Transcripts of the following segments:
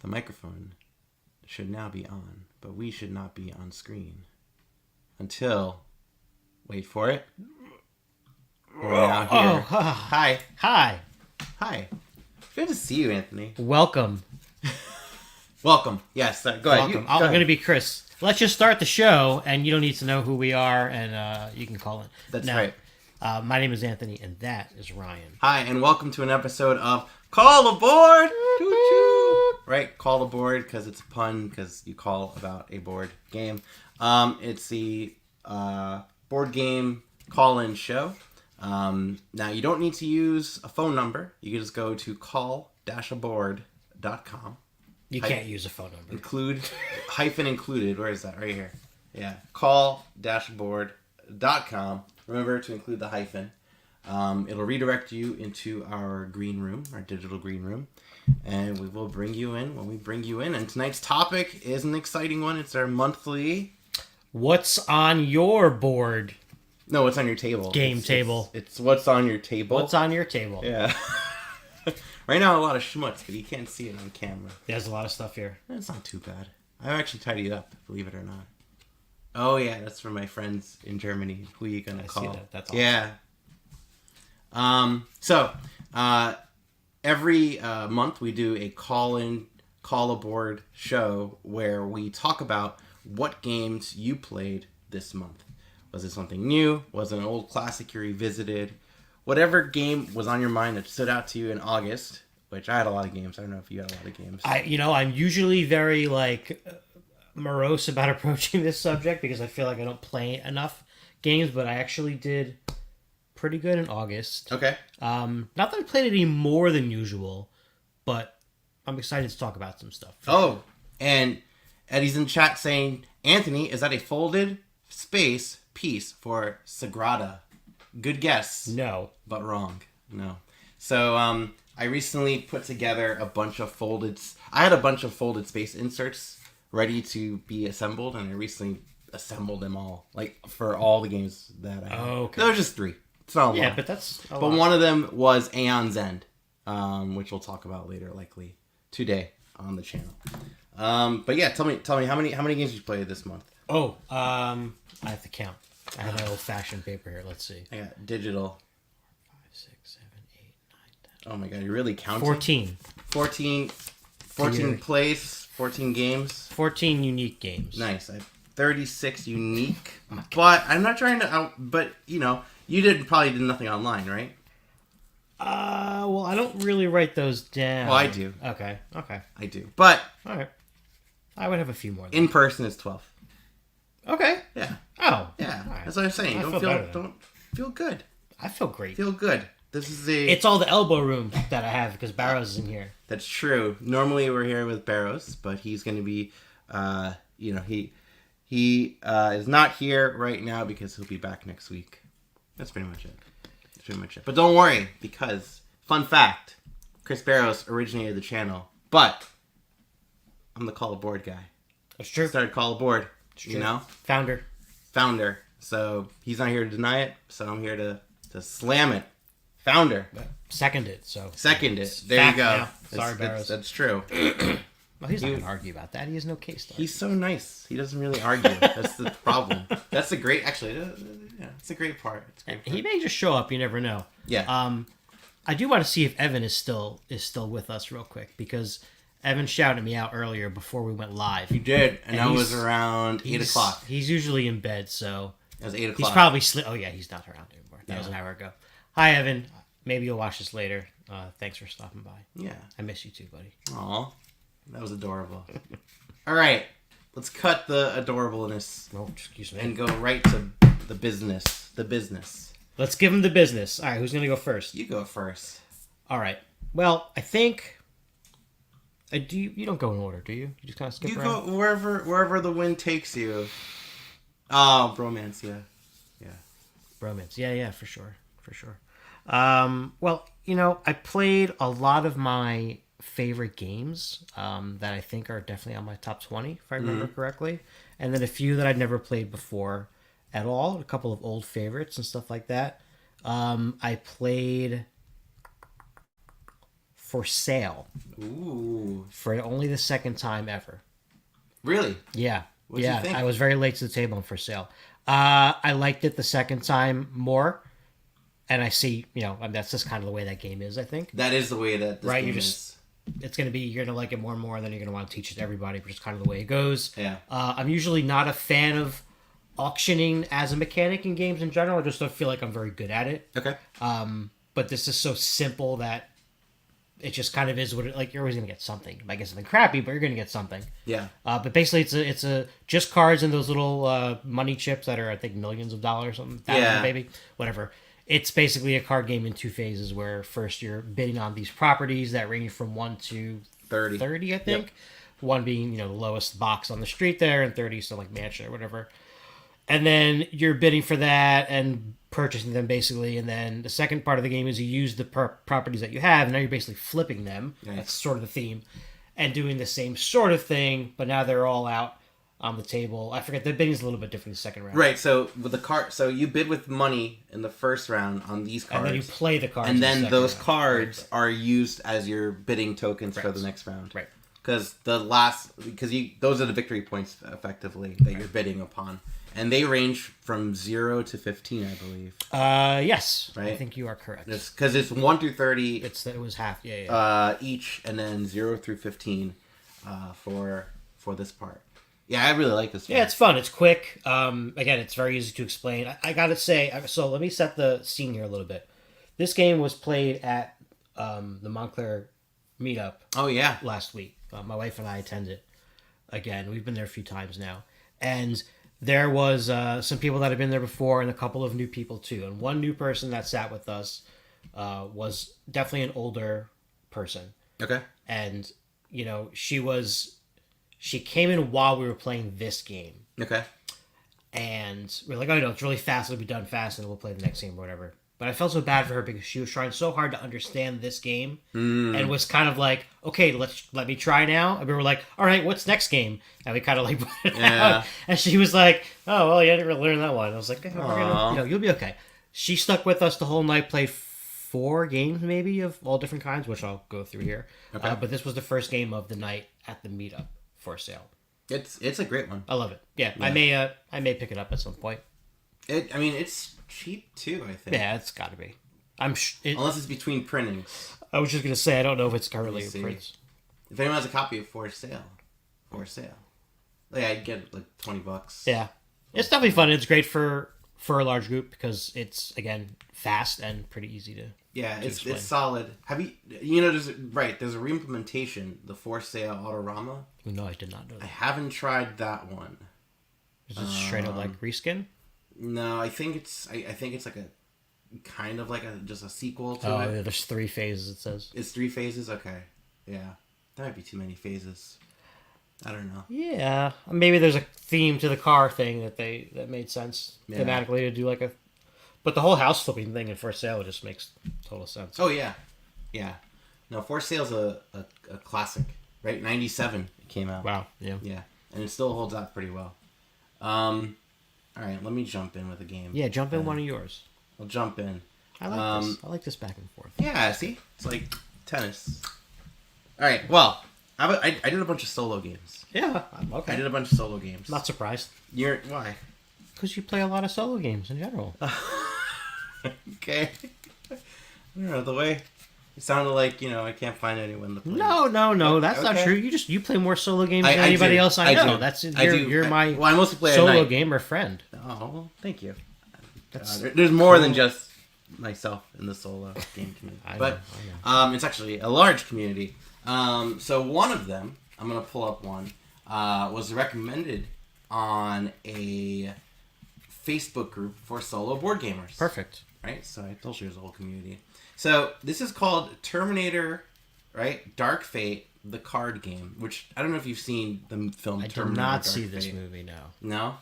The microphone should now be on, but we should not be on screen until. Wait for it. We're now here. Oh, Hi. hi. Hi. Good to see you, Anthony. Welcome. Welcome. Yes, go ahead. Welcome. I'm going to be Chris. Let's just start the show, and you don't need to know who we are, and you can call it. That's now, right. My name is Anthony, and that is Ryan. Hi, and welcome to an episode of Call Aboard! Choo-choo! Right, Call Aboard, because it's a pun, because you call about a board game. It's the board game call-in show. Now, you don't need to use a phone number. You can just go to call-aboard.com. You can't use a phone number. Hyphen included. Where is that? Right here. Yeah. Call-aboard.com. Remember to include the hyphen. It'll redirect you into our green room, our digital green room. And we will bring you in when we bring you in. And tonight's topic is an exciting one. It's our monthly... What's on your board? No, what's on your table? Table. It's what's on your table. What's on your table? Yeah. Right now, a lot of schmutz, but you can't see it on camera. There's a lot of stuff here. It's not too bad. I've actually tidied up, believe it or not. Oh, yeah, that's for my friends in Germany. Who are you going to call? See that. That's awesome. Yeah. Every month we do a call-in, call-aboard show where we talk about what games you played this month. Was it something new? Was it an old classic you revisited? Whatever game was on your mind that stood out to you in August, which I had a lot of games. I don't know if you had a lot of games. I'm usually very, morose about approaching this subject because I feel like I don't play enough games, but I actually did pretty good in August. Okay. Not that I played any more than usual, but I'm excited to talk about some stuff. Oh, and Eddie's in chat saying, Anthony, is that a folded space piece for Sagrada? Good guess. No. But wrong. No. So, I recently put together a bunch of I had a bunch of folded space inserts ready to be assembled, and I recently assembled them all, for all the games that I had. Oh, okay. There were just 3. It's not a lot. Yeah, but that's a But lot. one of them was Aeon's End, which we'll talk about later, likely today on the channel. But yeah, tell me how many games did you play this month? Oh, I have to count. I have my old-fashioned paper here. Let's see. I got digital. 5, 6, 7, 8, 9, 10. Oh my god, you're really counting? 14 plays, 14 games. 14 unique games. Nice. I have 36 unique. But I'm not trying to you probably did nothing online, right? Well, I don't really write those down. Well, I do. Okay. I do. But All right. I would have a few more. in person is 12. Okay. Yeah. Oh. Yeah. All right. That's what I'm saying. I feel better then. Don't feel good. I feel great. Feel good. This is It's all the elbow room that I have because Barrows is in here. That's true. Normally we're here with Barrows, but he's going to be, he is not here right now because he'll be back next week. That's pretty much it. But don't worry, because, fun fact, Chris Barrows originated the channel, but I'm the Call Aboard guy. That's true. Started Call Aboard, Founder. So he's not here to deny it, so I'm here to slam it. Founder. Second it. So. Second it. It's There you fact go. now. Sorry, Barrows. That's true. Well, he's not going to argue about that. He has no case to argue. He's so nice. He doesn't really argue. That's the problem. That's the great. Actually, it's a great part. He may just show up. You never know. Yeah. I do want to see if Evan is still with us real quick because Evan shouted me out earlier before we went live. You did, and that he's- was around 8 o'clock. He's usually in bed, so It was 8 o'clock. he's probably Oh yeah, he's not around anymore. That was Yeah. an hour ago. Hi Evan. Maybe you'll watch this later. Thanks for stopping by. Yeah. I miss you too, buddy. Aw, that was adorable. All right, let's cut the adorableness Oh, excuse me. and go right to the business. The business. Let's give him the business. All right, who's gonna go first? You go first. All right. Well, I think. You don't go in order, do you? You just kind of skip You around. go wherever the wind takes you. Oh, bromance, yeah. Romance. Yeah, for sure. Well, I played a lot of my favorite games that I think are definitely on my top 20, if I remember correctly. And then a few that I'd never played before at all. A couple of old favorites and stuff like that. I played for sale Ooh. for only the second time ever. Really? Yeah. What'd you think? I was very late to the table and for sale. I liked it the second time more. And I see, that's just kind of the way that game is, I think. That is the way that this Right, game you is. It's going to be, you're going to like it more and more, and then you're going to want to teach it to everybody, which is kind of the way it goes. Yeah. I'm usually not a fan of auctioning as a mechanic in games in general. I just don't feel like I'm very good at it. Okay. But this is so simple that it just kind of is what it, like, you're always going to get something. You might get something crappy, but you're going to get something. Yeah. But basically, it's a just cards and those little money chips that are, I think, millions of dollars, something, thousands, maybe, whatever. It's basically a card game in two phases where first you're bidding on these properties that range from 1 to 30, I think. Yep. 1 being, the lowest box on the street there, and 30 so like mansion or whatever. And then you're bidding for that and purchasing them basically. And then the second part of the game is you use the properties that you have, and now you're basically flipping them. Nice. That's sort of the theme. And doing the same sort of thing, but now they're all out on the table. I forget, the bidding's a little bit different in the second round. Right, so with the card, so you bid with money in the first round on these cards. And then you play the cards. And in the then second those round. cards are used as your bidding tokens for Right. the next round. Right. Because those are the victory points effectively that you're bidding upon. And they range from 0 to 15, I believe. Yes. Right? I think you are correct. Because it's 1 through 30 It was half. Yeah. each, and then 0 through 15 for this part. Yeah, I really like this one. Yeah, it's fun. It's quick. Again, it's very easy to explain. I gotta say, so let me set the scene here a little bit. This game was played at the Montclair meetup Oh, yeah. last week. My wife and I attended. Again, we've been there a few times now. And there was some people that had been there before and a couple of new people too. And one new person that sat with us was definitely an older person. Okay. And, she came in while we were playing this game. Okay. And we're like, oh, no, it's really fast. It'll be done fast, and we'll play the next game or whatever. But I felt so bad for her because she was trying so hard to understand this game and was kind of like, okay, let me try now. And we were like, all right, what's next game? And we kind of like put it out. And she was like, oh, well, you didn't really learn that one. I was like, we're gonna, you'll be okay. She stuck with us the whole night, played 4 games maybe of all different kinds, which I'll go through here. Okay. But this was the first game of the night at the meetup for sale. It's a great one. I love it. Yeah. I may pick it up at some point. It's cheap too, I think. Yeah, it's got to be. Unless it's between printings. I was just gonna say I don't know if it's currently in see. print. If anyone has a copy of For Sale. Like, I'd get like $20. Yeah, it's definitely fun. It's great for a large group because it's again fast and pretty easy to. Yeah, explain. it's solid. Have you there's a reimplementation, the For Sale Autorama. No, I did not know I that. haven't tried that one. Is it straight up like reskin? No, I think it's like a kind of like just a sequel to Oh, it. yeah, there's 3 phases. It says. It's 3 phases. Okay, yeah, that might be too many phases. I don't know. Yeah, maybe there's a theme to the car thing that made sense thematically to do like a. But the whole house flipping thing in For Sale just makes total sense. Oh yeah, yeah. No, For Sale's a classic, right? 97 it came out. Wow. Yeah. Yeah, and it still holds up pretty well. All right, let me jump in with a game. Yeah, jump in one of yours. I'll jump in. I like this. I like this back and forth. Yeah, see? It's like tennis. All right, well, I did a bunch of solo games. Yeah. Okay. I did a bunch of solo games. Not surprised. Why? Because you play a lot of solo games in general. Okay. I don't know, the way it sounded like, I can't find anyone to play. No, that's not Okay. true. You play more solo games than I anybody do. else I know. do. That's I do. you're my Well, I mostly play at solo night. gamer friend. Oh, well, thank you. That's There's more than just myself in the solo game community. I But know. it's actually a large community. So one of them, I'm going to pull up one, was recommended on a Facebook group for solo board gamers. Perfect. Right? So I told you there's a whole community. So this is called Terminator, right? Dark Fate, the card game, which I don't know if you've seen the film I Terminator. did not Dark see this Fate. movie. No.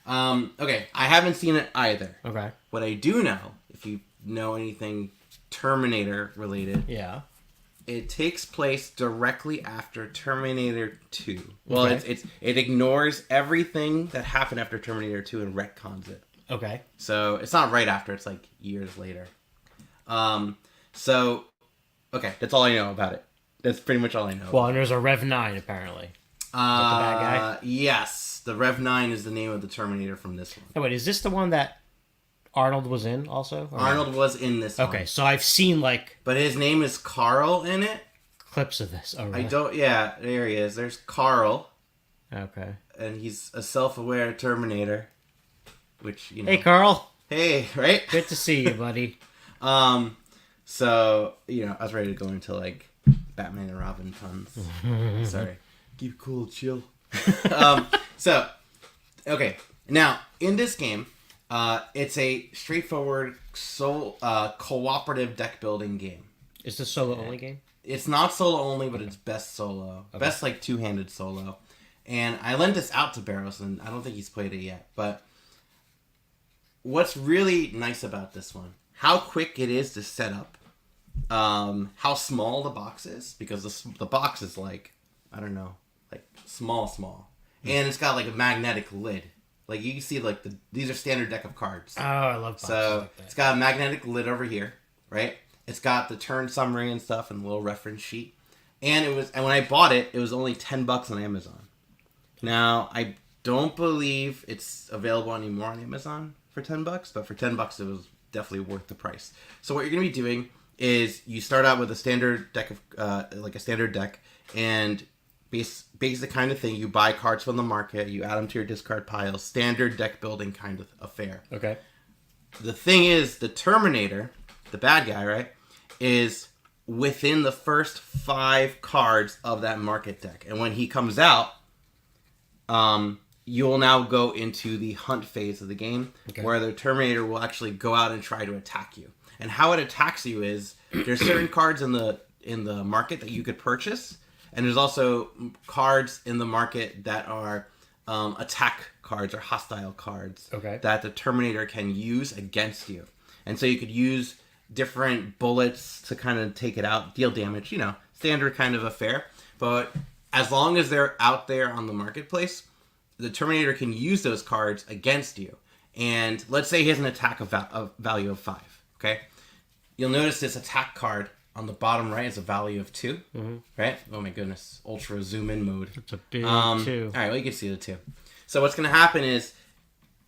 No? Okay, I haven't seen it either. Okay. What I do know, if you know anything Terminator related, Yeah. it takes place directly after Terminator 2. Well, Okay. it ignores everything that happened after Terminator 2 and retcons it. Okay. So it's not right after; it's like years later. So Okay, that's all I know about it. That's pretty much all I know. Well, and there's a Rev 9 apparently. the bad guy? Yes, the Rev 9 is the name of the Terminator from this one. Oh, wait, is this the one that Arnold was in also? Or Arnold was in this one. Okay, so I've seen like But his name is Carl in it. clips of this. Oh, really? I don't. Yeah, there he is. There's Carl, Okay. and he's a self-aware Terminator. Which Hey, Carl. Hey, right? Good to see you, buddy. So I was ready to go into like Batman and Robin puns. Sorry. Keep cool, chill. So, okay. Now in this game, it's a straightforward cooperative deck building game. Is this solo only game? It's not solo only, but it's best solo. Okay. Best like two-handed solo. And I lent this out to Barrows, and I don't think he's played it yet. But what's really nice about this one, how quick it is to set up, how small the box is, because the box is like, I don't know, like small. And it's got like a magnetic lid. Like you can see like these are standard deck of cards. Oh, I love boxes like that. It's got a magnetic lid over here, right? It's got the turn summary and stuff and the little reference sheet. And when I bought it, it was only $10 on Amazon. Now, I don't believe it's available anymore on Amazon for $10, but for $10 it was definitely worth the price. So what you're going to be doing is you start out with a standard deck of like a standard deck, and basic kind of thing. You buy cards from the market, you add them to your discard pile, standard deck building kind of affair. Okay. The thing is, the Terminator, the bad guy, right, is within the first 5 cards of that market deck. And when he comes out, you'll now go into the hunt phase of the game, where the Terminator will actually go out and try to attack you. And how it attacks you is there's certain cards in the market that you could purchase, and there's also cards in the market that are attack cards or hostile cards that the Terminator can use against you. And so you could use different bullets to kind of take it out, deal damage, standard kind of affair. But as long as they're out there on the marketplace, the Terminator can use those cards against you. And let's say he has an attack of value of 5, okay? You'll notice this attack card on the bottom right is a value of 2, right? Oh my goodness, ultra zoom in mode. It's a big 2. All right, well, you can see the 2. So what's going to happen is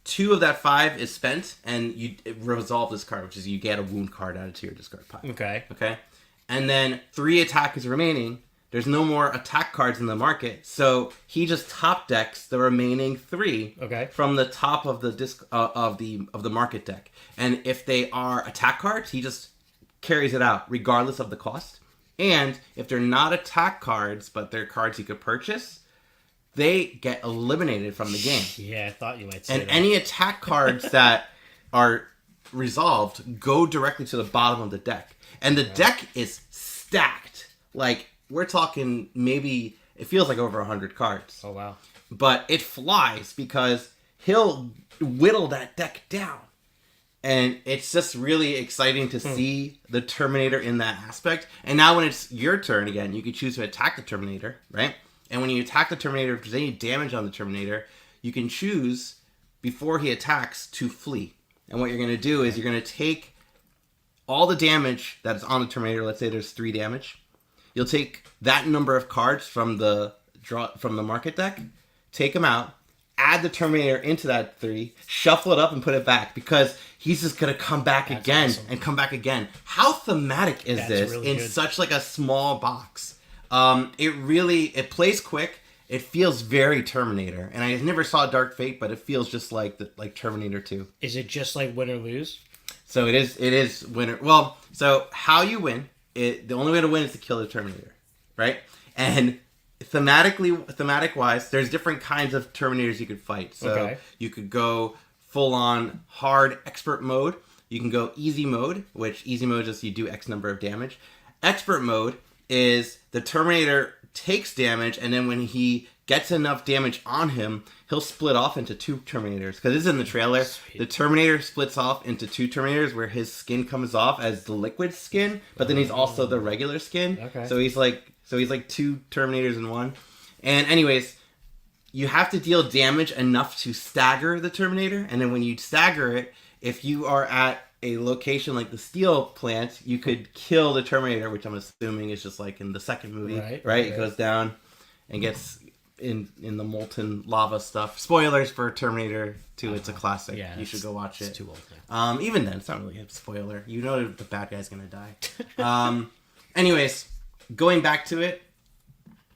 2 of that 5 is spent, and it resolve this card, which is you get a wound card added to your discard pile. Okay. And then 3 attack is remaining. There's no more attack cards in the market, so he just top decks the remaining 3 from the top of the disc of the market deck. And if they are attack cards, he just carries it out regardless of the cost. And if they're not attack cards, but they're cards you could purchase, they get eliminated from the game. Yeah, I thought you might say and that. any attack cards that are resolved go directly to the bottom of the deck. And the deck is stacked. Like, we're talking maybe, it feels like over 100 cards. Oh, wow. But it flies because he'll whittle that deck down. And it's just really exciting to see the Terminator in that aspect. And now when it's your turn again, you can choose to attack the Terminator, right? And when you attack the Terminator, if there's any damage on the Terminator, you can choose, before he attacks, to flee. And what you're going to do is you're going to take all the damage that is on the Terminator. Let's say there's 3 damage. You'll take that number of cards from the market deck, take them out, add the Terminator into that 3, shuffle it up, and put it back, because he's just gonna come back again and come back again. How thematic is this really in good. Such like a small box? It plays quick. It feels very Terminator, and I never saw Dark Fate, but it feels just like Terminator 2. Is it just like win or lose? So it is winner. Well, so how you win? The only way to win is to kill the Terminator, right? And thematic wise, there's different kinds of Terminators you could fight. So you could go full on hard expert mode. You can go easy mode, which easy mode is just you do X number of damage. Expert mode is the Terminator takes damage, and then when he gets enough damage on him, he'll split off into 2 Terminators. Because this is in the trailer. Sweet. The Terminator splits off into 2 Terminators where his skin comes off as the liquid skin, but then he's also the regular skin. So he's like 2 Terminators in one. And anyways, you have to deal damage enough to stagger the Terminator, and then when you stagger it, if you are at a location like the steel plant, you could kill the Terminator, which I'm assuming is just like in the second movie, right? It goes down and gets in the molten lava stuff. Spoilers for Terminator 2. It's a classic. Yeah, you should go watch it. It's too old. Even then, it's not really a spoiler. You know the bad guy's gonna die. Anyways, going back to it,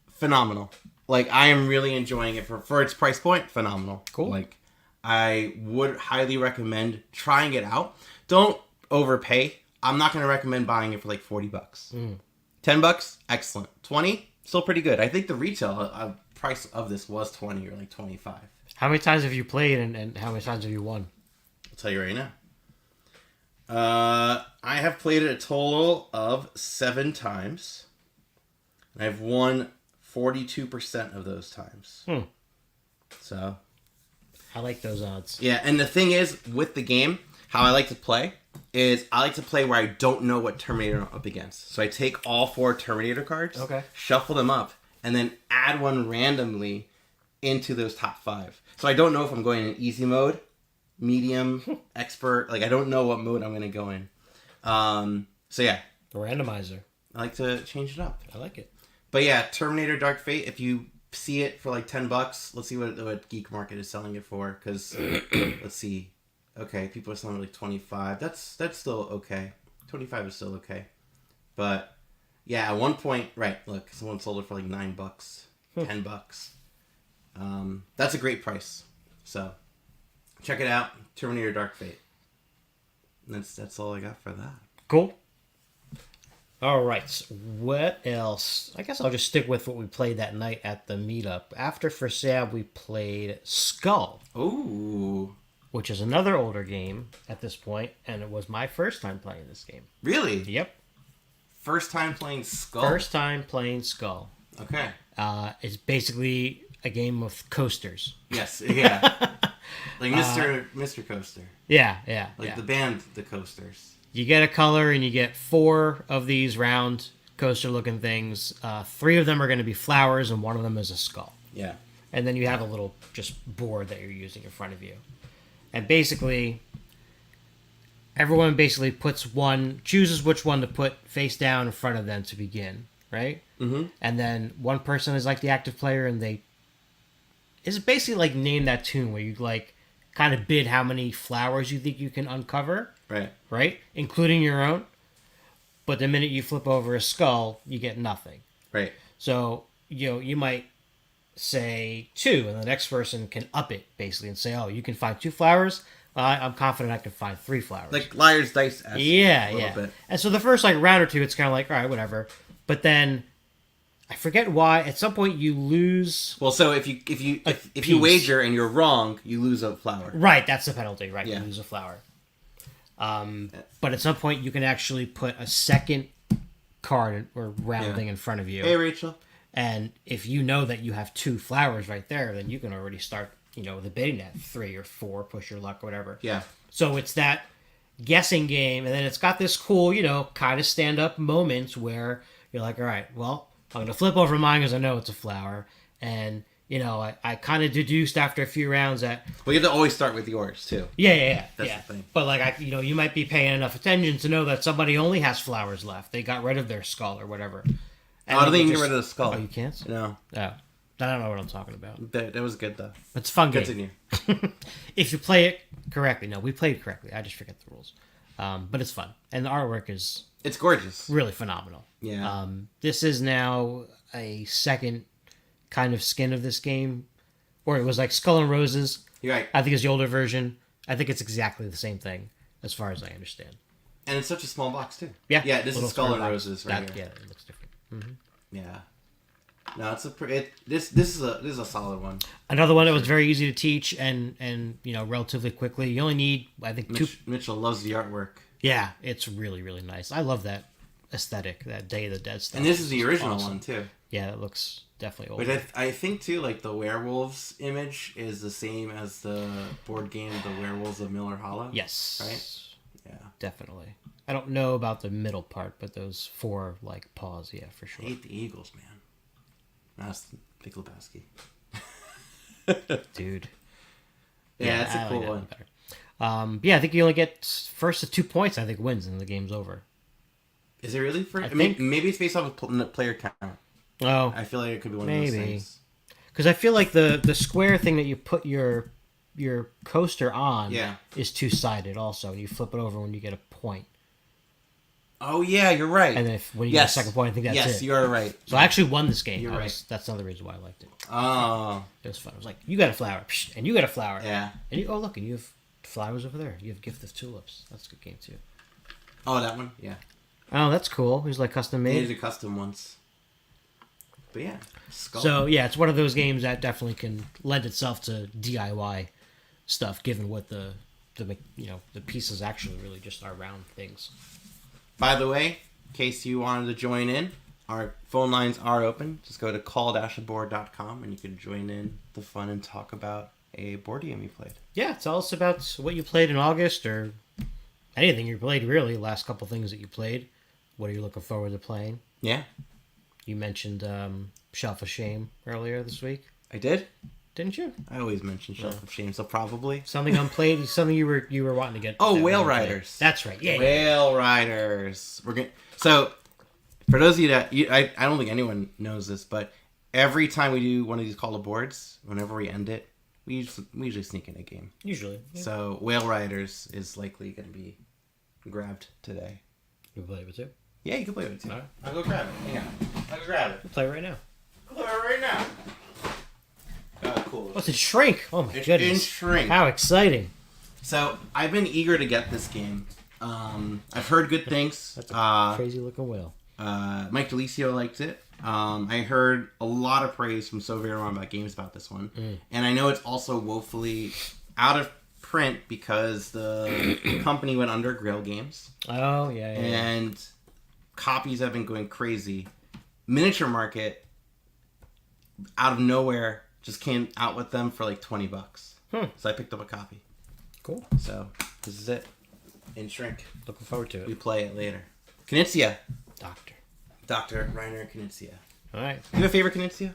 phenomenal. Like, I am really enjoying it for its price point. Phenomenal. Cool. Like, I would highly recommend trying it out. Don't overpay. I'm not going to recommend buying it for like $40. $10, excellent. 20, still pretty good. I think the retail price of this was 20 or like 25. How many times have you played and how many times have you won? I'll tell you right now. I have played it a total of 7 times. And I've won 42% of those times. So I like those odds. Yeah, and the thing is, with the game, how I like to play is I like to play where I don't know what Terminator I'm up against. So I take all 4 Terminator cards, shuffle them up, and then add one randomly into those top 5. So I don't know if I'm going in easy mode, medium, expert. Like, I don't know what mode I'm going to go in. So yeah. The randomizer. I like to change it up. I like it. But yeah, Terminator Dark Fate, if you see it for like $10, let's see what Geek Market is selling it for, because let's see. Okay, people are selling it like 25. That's still okay. 25 is still okay. But yeah, at one point, right, look, someone sold it for like $9, $10. That's a great price. So check it out, Terminator Dark Fate. That's all I got for that. Cool. All right, what else? I guess I'll just stick with what we played that night at the meetup. After For Sale, we played Skull. Ooh. Which is another older game at this point, and it was my first time playing this game. Really? Yep. First time playing Skull? First time playing Skull. Okay. It's basically a game of coasters. Yes, yeah. Like Mr. Coaster. Yeah. Like the band, The Coasters. You get a color, and you get 4 of these round coaster-looking things. 3 of them are going to be flowers, and 1 of them is a skull. Yeah. And then you have a little just board that you're using in front of you. And basically, everyone basically chooses which one to put face down in front of them to begin, right? Mm-hmm. And then one person is like the active player, and it's basically like Name That Tune, where you like kind of bid how many flowers you think you can uncover. Right? Including your own. But the minute you flip over a skull, you get nothing. Right. So, you might say 2, and the next person can up it, basically, and say, oh, you can find 2 flowers? I'm confident I can find 3 flowers. Like Liar's Dice. Yeah. Bit. And so the first round or 2, it's kind of like, all right, whatever. But then, I forget why, at some point you lose... Well, so if you wager and you're wrong, you lose a flower. Right, that's the penalty, right? Yeah. You lose a flower. But at some point, you can actually put a second card or round thing in front of you. Hey, Rachel. And if you know that you have 2 flowers right there, then you can already start, the bidding at 3 or 4, push your luck, or whatever. Yeah. So it's that guessing game, and then it's got this cool, kind of stand-up moments where you're like, all right, well, I'm going to flip over mine because I know it's a flower. And... I kind of deduced after a few rounds that... Well, you have to always start with yours, too. Yeah. That's the thing. But, like, you might be paying enough attention to know that somebody only has flowers left. They got rid of their skull or whatever. And I don't think you can get rid of the skull. Oh, you can't? No. Oh. I don't know what I'm talking about. That was good, though. It's a fun game. Continue. If you play it correctly. No, we played it correctly. I just forget the rules. But it's fun. And the artwork is... It's gorgeous. Really phenomenal. Yeah. This is now a second kind of skin of this game. Or it was like Skull and Roses. You're right. I think it's the older version. I think it's exactly the same thing, as far as I understand. And it's such a small box, too. Yeah. Yeah, this is Skull and Roses right here. Yeah, it looks different. Mm-hmm. Yeah. No, this is a solid one. Another one that was very easy to teach and relatively quickly. You only need, I think, 2... Mitchell loves the artwork. Yeah, it's really, really nice. I love that aesthetic, that Day of the Dead stuff. And this is the original one, too. Yeah, it looks definitely old. But I think, too, like, the werewolves image is the same as the board game, The Werewolves of Miller Hollow. Yes. Right? Yeah. Definitely. I don't know about the middle part, but those 4, like, paws, yeah, for sure. I hate the Eagles, man. That's Big Lebowski. Dude. Yeah, that's a cool one. Yeah, I think you only get first to 2 points. I think wins and the game's over. Is it really for? I I mean, think- maybe it's based off of player count. Oh, I feel like it could be one of those maybe. things. Because I feel like the square thing that you put your coaster on Yeah. is two-sided also, and you flip it over when you get a point. Oh yeah, you're right. And if when you yes. get a second point, I think that's yes, it. you are right. So I actually won this game. You're right. That's another reason why I liked it. Oh It was fun. I was like, you got a flower, psh, and you got a flower. yeah. And you, oh look, and you have flowers over there. You have Gift of Tulips. That's a good game too. Oh, that one. Yeah. Oh, that's cool. It was like custom They made. did a custom once. But yeah, Skull. So yeah, it's one of those games that definitely can lend itself to DIY stuff, given what the the pieces actually really just are round things. By the way, in case you wanted to join in, our phone lines are open. Just go to call-aboard.com and you can join in the fun and talk about a board game you played. Yeah, tell us about what you played in August or anything you played really. Last couple things that you played. What are you looking forward to playing? Yeah, You mentioned Shelf of Shame earlier this week, I did. didn't you? I always mention Shelf of Shame, so probably. Something unplayed, something you were wanting to get. Oh, that we Whale didn't play. Riders. That's right. Yeah. Whale Riders. We're gonna. So, for those of you that I don't think anyone knows this, but every time we do one of these call boards, whenever we end it, we usually sneak in a game. Usually. Yeah. So Whale Riders is likely going to be grabbed today. You play it with too. Yeah, you can play with it too. All right. I'll go grab it. Yeah, I'll go grab it. Play it right now. I'll play it right now. Oh, cool. What's it? Shrink. Oh my It's goodness. in Shrink. How exciting. So I've been eager to get this game. I've heard good things. That's a crazy looking whale. Mike DeLisio liked it. I heard a lot of praise from So Very Wrong about games about this one. And I know it's also woefully out of print because the company went under, Grail Games. Oh yeah. And copies have been going crazy. Miniature Market, out of nowhere, just came out with them for like $20. So I picked up a copy. Cool. So this is it. In Shrink. Looking forward to We it. play it later. Knizia. Doctor. Dr. Reiner Knizia. All right. You have a favorite Knizia?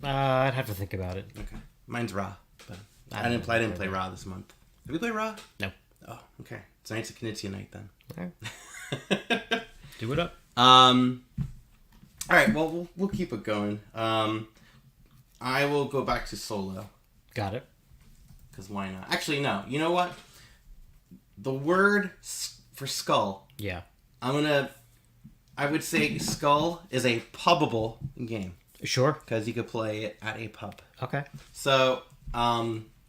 I'd have to think about it. Okay. Mine's Ra. But I I didn't don't play Ra this month. Have you played Ra? No. Oh, okay. Tonight's a Knizia night then. All right. Do it up. All right. Well, we'll keep it going. I will go back to Solo. Got it. Because why not? Actually, no. You know what? The word for skull, Yeah. I would say skull is a pubable game. Sure. Because you could play it at a pub. Okay. So,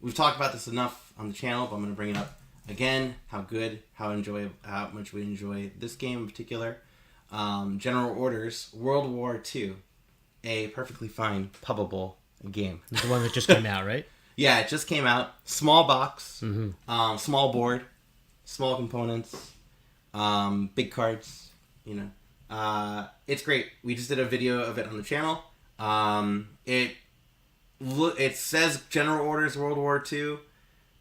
we've talked about this enough on the channel, but I'm going to bring it up again. How much we enjoy this game in particular. General Orders, World War II, a perfectly fine pubable game. The one that just came out, right? Yeah, it just came out. Small box, small board, small components, big cards. You know, it's great. We just did a video of it on the channel. It says General Orders World War II,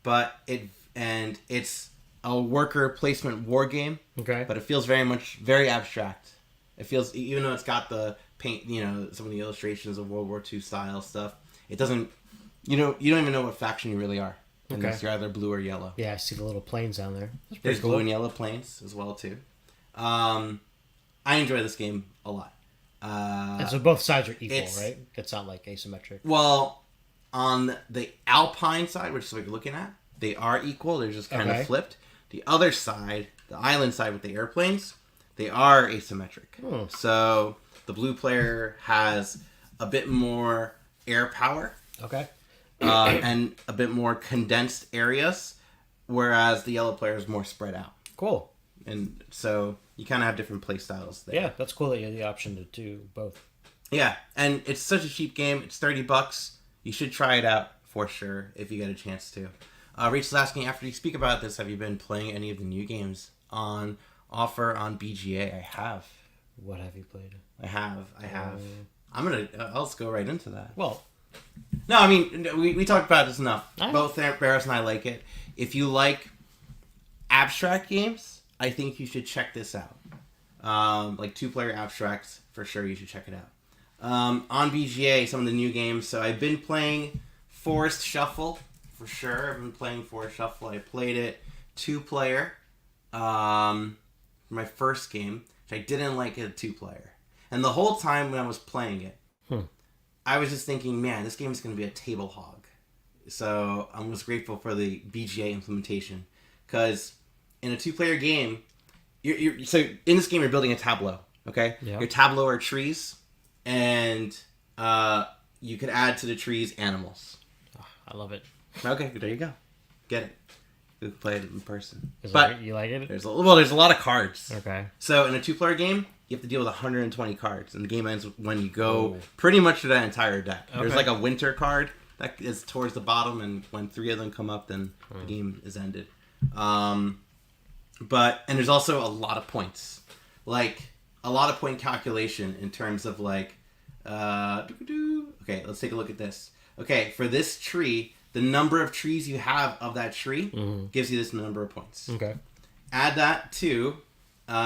but it's a worker placement war game. Okay. But it feels very abstract. It feels, even though it's got the paint, some of the illustrations of World War II style stuff, it doesn't. You don't even know what faction you really are. Okay. Unless you're either blue or yellow. Yeah, I see the little planes down there. That's pretty There's cool. blue and yellow planes as well too. I enjoy this game a lot. And so both sides are equal, it's- right? It's not like asymmetric. Well, on the Alpine side, which is what you're looking at, they are equal. They're just kind Okay. of flipped. The other side, the island side with the airplanes, they are asymmetric. Hmm. So the blue player has a bit more air power. Okay. And a bit more condensed areas, whereas the yellow player is more spread out. Cool. And so you kind of have different play styles there. Yeah, that's cool that you have the option to do both. Yeah, and it's such a cheap game. It's $30. You should try it out for sure if you get a chance to. Rachel's asking, after you speak about this, have you been playing any of the new games on offer on BGA? I have. What have you played? I have. I'll just go right into that. Well, No, I mean, we talked about this enough. All right. Both Barris and I like it. If you like abstract games, I think you should check this out. Like two-player abstracts, for sure you should check it out. On BGA, some of the new games. So I've been playing Forest Shuffle for sure. I've been playing Forest Shuffle. I played it 2-player for my first game, which I didn't like it 2-player. And the whole time when I was playing it, I was just thinking, man, this game is going to be a table hog. So I was grateful for the BGA implementation. Because in a 2-player game, so in this game you're building a tableau, okay? Yeah. Your tableau are trees, and you could add to the trees animals. Oh, I love it. Okay, there you go. Get it. We played it in person. You like it? There's a lot of cards. Okay. So in a 2-player game, you have to deal with 120 cards, and the game ends when you go pretty much to that entire deck. Okay. There's like a winter card that is towards the bottom, and when 3 of them come up, then the game is ended. And there's also a lot of points, like a lot of point calculation in terms of like, okay, let's take a look at this. Okay, for this tree, the number of trees you have of that tree gives you this number of points. Okay. Add that to, I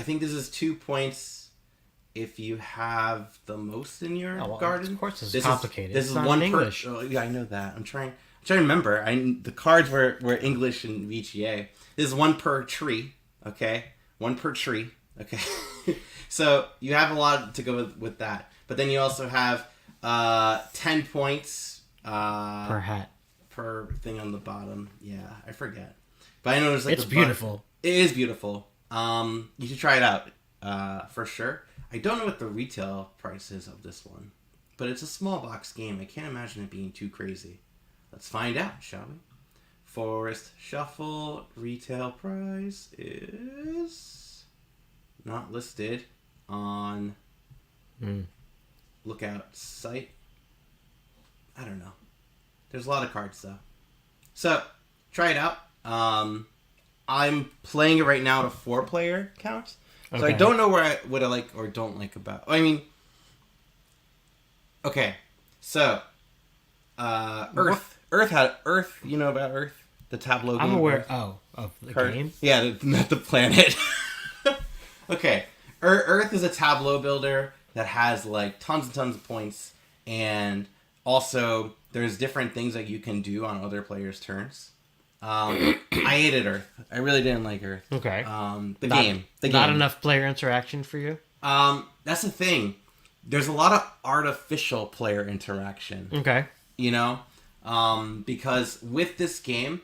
think this is 2 points if you have the most in your garden. Of course, this is complicated. This is one English. Yeah, I know that. I'm trying to remember. The cards were English and VGA. This is 1 per tree. Okay, 1 per tree. Okay, so you have a lot to go with that. But then you also have 10 points per hat. Per thing on the bottom. Yeah, I forget. But I know there's like it's beautiful. It is beautiful. You should try it out for sure. I don't know what the retail price is of this one, but it's a small box game. I can't imagine it being too crazy. Let's find out, shall we? Forest Shuffle retail price is not listed on Lookout site. I don't know. There's a lot of cards though. So try it out. I'm playing it right now at a 4-player count. So I don't know what I like or don't like about. I mean, okay. So Earth. Earth. You know about Earth? The tableau game. I'm aware. Of the game. Yeah, not the planet. Okay. Earth is a tableau builder that has like tons and tons of points, and also there's different things that you can do on other players' turns. I hated Earth. I really didn't like Earth. Okay. The game. Not enough player interaction for you? That's the thing. There's a lot of artificial player interaction. Okay. You know? Because with this game,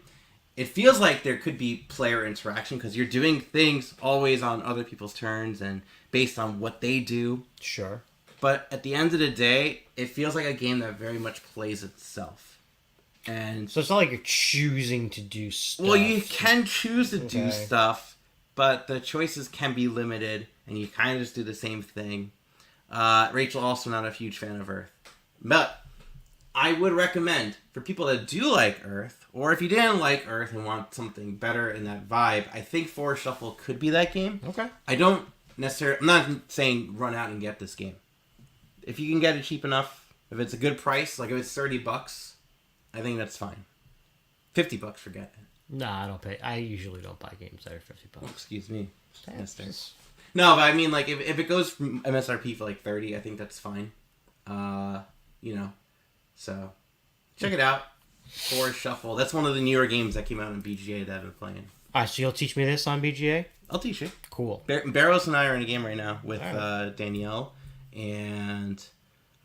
it feels like there could be player interaction because you're doing things always on other people's turns and based on what they do. Sure. But at the end of the day, it feels like a game that very much plays itself. And so it's not like you're choosing to do stuff. Well, you can choose to do stuff, but the choices can be limited, and you kind of just do the same thing. Rachel also not a huge fan of Earth. But I would recommend, for people that do like Earth, or if you didn't like Earth and want something better in that vibe, I think Forest Shuffle could be that game. Okay. I'm not saying run out and get this game. If you can get it cheap enough, if it's a good price, like if it's $30, I think that's fine. $50, forget it. Nah, I don't pay. I usually don't buy games that are $50. Oh, excuse me. Just... No, but I mean, like, if it goes from MSRP for like $30, I think that's fine. You know, so check it out. Forest Shuffle. That's one of the newer games that came out in BGA that I've been playing. Alright, so you'll teach me this on BGA? I'll teach you. Cool. Barrows and I are in a game right now with Danielle and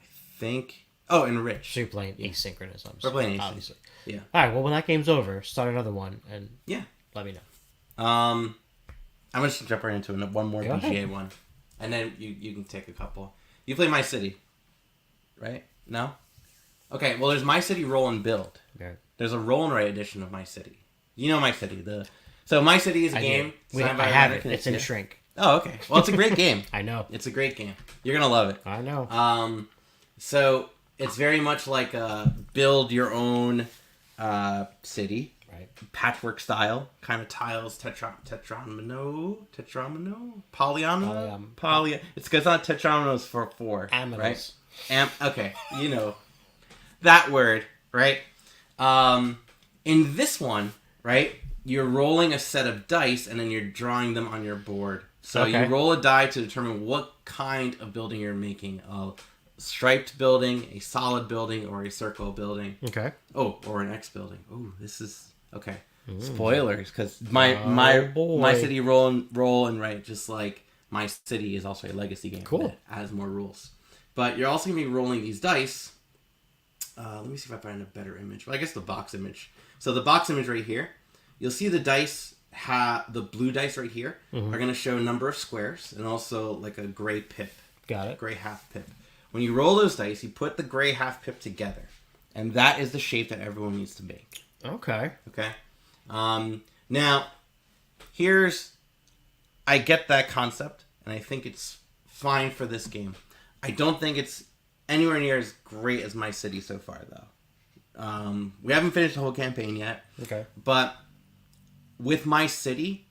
I think... Oh, and Rich. So you're playing asynchronous, We're playing asynchronous. obviously. Yeah. Alright, well, when that game's over, start another one and let me know. I'm just going to jump right into one more Go BGA ahead. one. And then you can take a couple. You play My City, right? No? Okay, well, there's My City Roll and Build. Okay. There's a roll and write edition of My City. You know My City. So My City is a game. I have it. It's in Shrink. Oh, okay. Well, it's a great game. I know. It's a great game. You're going to love it. I know. So it's very much like a build your own city. Right. Patchwork style. Kind of tiles. Tetramino? Polyano? It's because it's not Tetramino's for 4. Aminos. Right? Okay. You know. That word. Right? In this one, right, you're rolling a set of dice and then you're drawing them on your board. So you roll a die to determine what kind of building you're making. striped building, a solid building, or a circle building. Okay. Oh, or an X building. Oh, this is okay. Spoilers, because my city roll and write, just like my city is also a legacy game. Cool. That has more rules, but you're also gonna be rolling these dice. Let me see if I find a better image. Well, I guess the box image. So the box image right here, you'll see the dice. The blue dice right here are gonna show a number of squares and also like a gray pip. Got it. Gray half pip. When you roll those dice, you put the gray half pip together, and that is the shape that everyone needs to make. Okay. Okay. Now, I get that concept, and I think it's fine for this game. I don't think it's anywhere near as great as My City so far, though. We haven't finished the whole campaign yet. Okay. But with My City,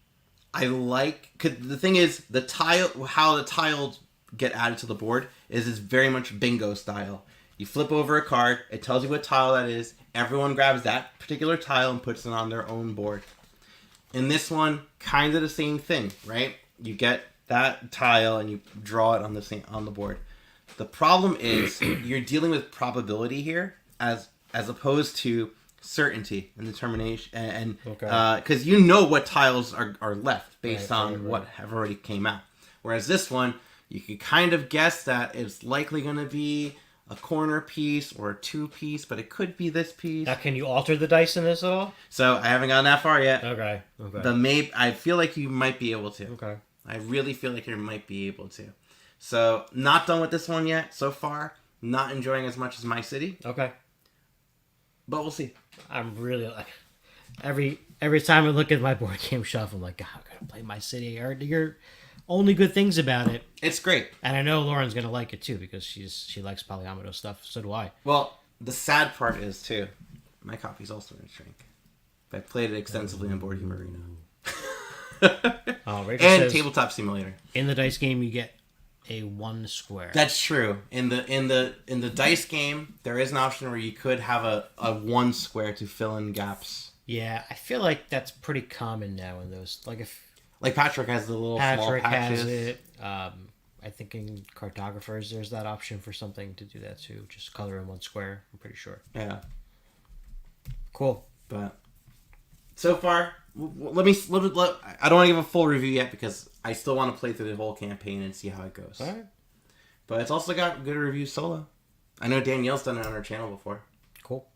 cause the thing is, how the tiles get added to the board is very much bingo style. You flip over a card, it tells you what tile that is, everyone grabs that particular tile and puts it on their own board. In this one, kind of the same thing, right? You get that tile and you draw it on the board. The problem is you're dealing with probability here as opposed to certainty and determination, and because you know what tiles are left based on what have already came out. Whereas this one, you can kind of guess that it's likely going to be a corner piece or a 2-piece, but it could be this piece. Now, can you alter the dice in this at all? So I haven't gotten that far yet. Okay. I feel like you might be able to. Okay. I really feel like you might be able to. So not done with this one yet so far. Not enjoying as much as My City. Okay. But we'll see. I'm really like every time I look at my board game shelf, I'm like, God, I'm gonna play My City. I hear only good things about it. It's great. And I know Lauren's gonna like it too because she likes Polyomino stuff. So do I. Well, the sad part is too, my copy's also gonna shrink. I played it extensively on Board Game Arena. Rachel and says, Tabletop Simulator. In the dice game, you get a 1 square. That's true. In the dice game, there is an option where you could have a 1 square to fill in gaps. Yeah, I feel like that's pretty common now in those. Like Patrick has the little small patches. Has it. I think in cartographers, there's that option for something to do that too. Just color in 1 square. I'm pretty sure. Yeah. Cool. But so far, let I don't want to give a full review yet because I still want to play through the whole campaign and see how it goes. All right. But it's also got good reviews solo. I know Danielle's done it on her channel before. Cool.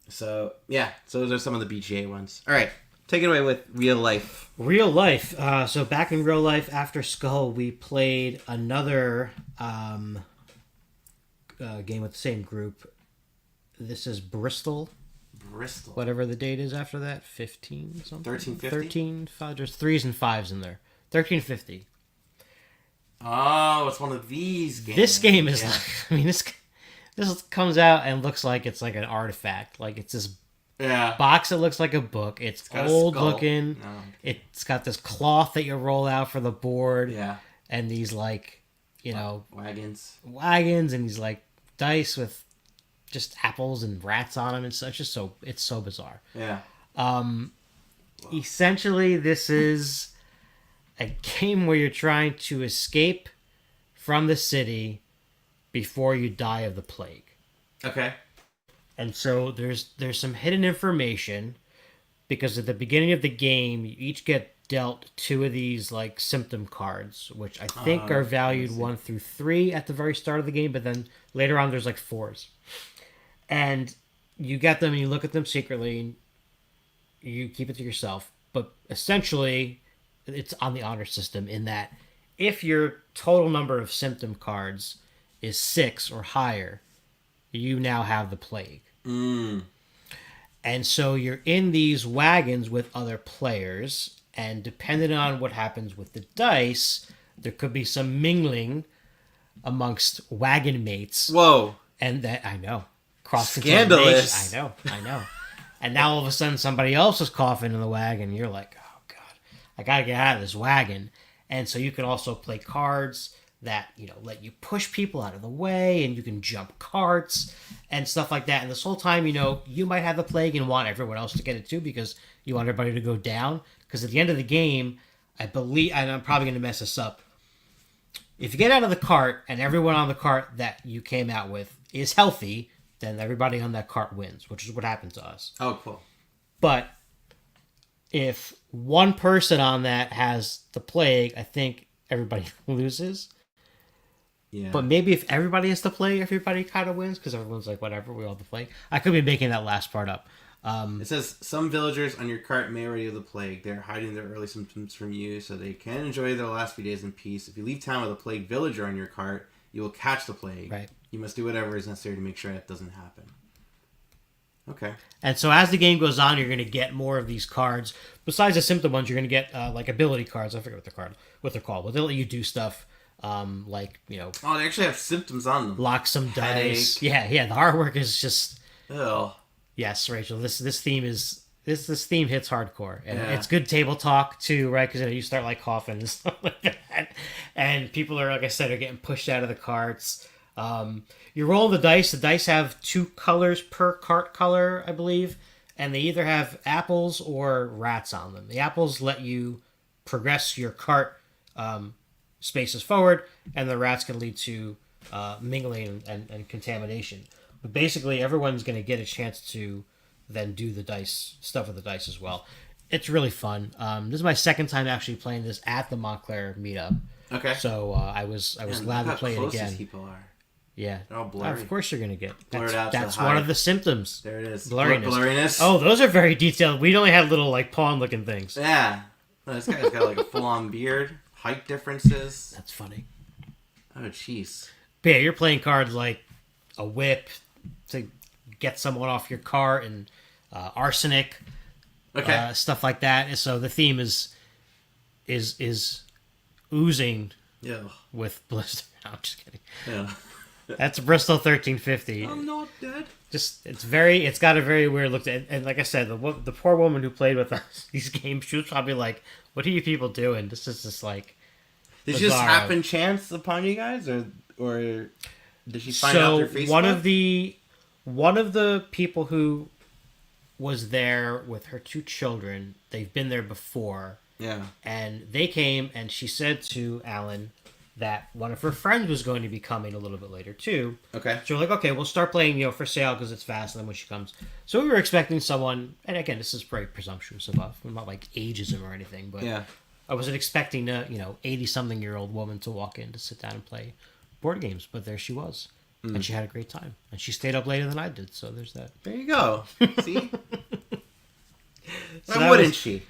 So, yeah. So those are some of the BGA ones. All right. Take it away with Real Life. Real Life. So back in Real Life, after Skull, we played another game with the same group. This is Bristol. Whatever the date is after that. 15 something? 1350? 13. There's 3s and 5s in there. 1350. Oh, it's one of these games. This game is this comes out and looks like it's like an artifact. Like it's this box that looks like a book. It's old looking. No. It's got this cloth that you roll out for the board. Yeah. And these wagons and these like dice with just apples and rats on them and such. It's so bizarre. Yeah. Essentially, this is a game where you're trying to escape from the city before you die of the plague. Okay. And so there's some hidden information because at the beginning of the game, you each get dealt 2 of these like symptom cards, which I think are valued 1 through 3 at the very start of the game, but then later on there's like 4s. And you get them and you look at them secretly and you keep it to yourself. But essentially, it's on the honor system in that if your total number of symptom cards is 6 or higher, you now have the plague. And so you're in these wagons with other players, and depending on what happens with the dice, there could be some mingling amongst wagon mates. Whoa. And that, I know. Scandalous. I know. And now all of a sudden somebody else is coughing in the wagon. You're like, oh, God, I got to get out of this wagon. And so you can also play cards that, let you push people out of the way, and you can jump carts and stuff like that. And this whole time, you might have the plague and want everyone else to get it too because you want everybody to go down. Because at the end of the game, I believe, and I'm probably going to mess this up, If you get out of the cart and everyone on the cart that you came out with is healthy, then everybody on that cart wins, which is what happened to us. Oh, cool. But if one person on that has the plague, I think everybody loses. Yeah. But maybe if everybody has the plague, everybody kind of wins because everyone's like, whatever, we all have the plague. I could be making that last part up. It says, some villagers on your cart may already have the plague. They're hiding their early symptoms from you so they can enjoy their last few days in peace. If you leave town with a plagued villager on your cart, you will catch the plague. Right. You must do whatever is necessary to make sure that doesn't happen. Okay. And so as the game goes on, you're going to get more of these cards. Besides the symptom ones, you're going to get like ability cards. I forget what they're called. But they'll let you do stuff like, Oh, they actually have symptoms on them. lock some Headache. dice. Yeah. The artwork is just... Ugh. Yes, Rachel. This theme is this theme hits hardcore, and Yeah. it's good table talk too, right? Because you start like coughing and stuff like that, and people are, like I said, are getting pushed out of the carts. You're rolling the dice. The dice have 2 colors per cart color, I believe, and they either have apples or rats on them. The apples let you progress your cart spaces forward, and the rats can lead to mingling and contamination. But basically, everyone's going to get a chance to then do the dice stuff with the dice as well. It's really fun. This is my second time actually playing this at the Montclair meetup. Okay. So I was glad to play it How again. close these people are. Yeah. They're all blurry. Of course you're going to get. Blurred out to That's hide. one of the symptoms. There it is. Blurriness. Blurriness. Oh, those are very detailed. We only had little like pawn looking things. Yeah. No, this guy's got like a full-on beard. Height differences. That's funny. Oh, jeez. But yeah, you're playing cards like a whip to get someone off your cart and arsenic, Okay. stuff like that. And so the theme is oozing Yeah. with blister. No, I'm just kidding. Yeah. That's Bristol 1350. I'm not dead. Just it's got a very weird look to it. And like I said, the poor woman who played with us these games, she was probably like, "What are you people doing? This is just like." Did it just bizarro." happen chance upon you guys, or did she find out their Facebook? One of the people who was there with her 2 children, they've been there before, Yeah. and they came, and she said to Alan that one of her friends was going to be coming a little bit later too. Okay. So we're like, okay, we'll start playing, for sale because it's fast, and then when she comes. So we were expecting someone, and again, this is very presumptuous of us. We're not like ageism or anything, but Yeah. I wasn't expecting a 80-something-year-old woman to walk in to sit down and play board games, but there she was, and she had a great time, and she stayed up later than I did. So there's that. There you go. See? So Why that wouldn't was- she?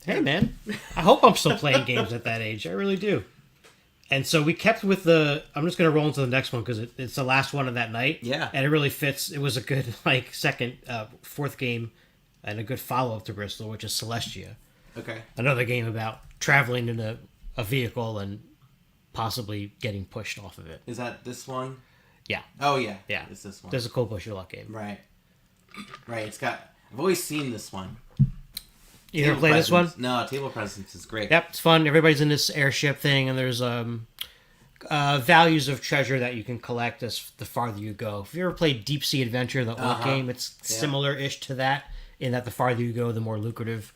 Hey man, I hope I'm still playing games at that age. I really do. And so we kept with I'm just going to roll into the next one because it's the last one of that night. Yeah. And it really fits. It was a good, fourth game and a good follow-up to Bristol, which is Celestia. Okay. Another game about traveling in a vehicle and possibly getting pushed off of it. Is that this one? Yeah. Oh, yeah. Yeah. It's this one. There's a cool push your luck game. Right. Right. I've always seen this one. You ever Table play this one? Presence. No, Table Presence is great. Yep, it's fun. Everybody's in this airship thing, and there's values of treasure that you can collect as the farther you go. If you ever played Deep Sea Adventure, the old game, it's similar-ish to that, in that the farther you go, the more lucrative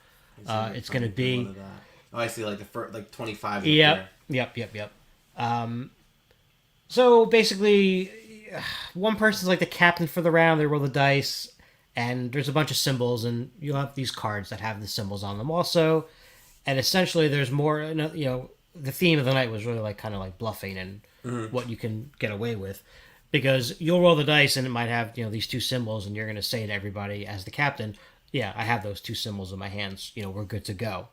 it's going to be. One of that. Oh, I see. Like the first, 25. Yep. So basically, one person's like the captain for the round. They roll the dice, and there's a bunch of symbols, and you'll have these cards that have the symbols on them also. And essentially, there's more. The theme of the night was really kind of like bluffing and what you can get away with, because you'll roll the dice and it might have these 2 symbols, and you're going to say to everybody as the captain, "Yeah, I have those 2 symbols in my hands. We're good to go."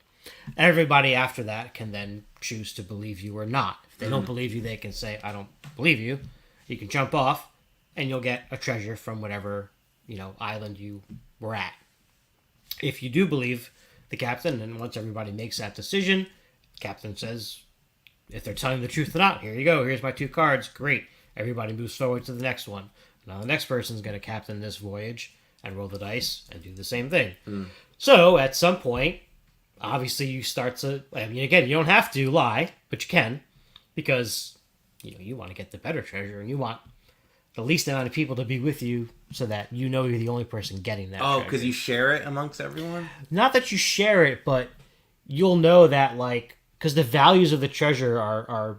And everybody after that can then choose to believe you or not. If they don't believe you, they can say, "I don't believe you." You can jump off, and you'll get a treasure from whatever island you were at. If you do believe the captain, and once everybody makes that decision, the captain says, if they're telling the truth or not, "Here you go, here's my 2 cards, great." Everybody moves forward to the next one. Now the next person's going to captain this voyage and roll the dice and do the same thing. So at some point, obviously you start to, again, you don't have to lie, but you can, because you want to get the better treasure, and you want the least amount of people to be with you so that you're the only person getting that Oh, treasure. because you share it amongst everyone? Not that you share it, but you'll know that, because the values of the treasure are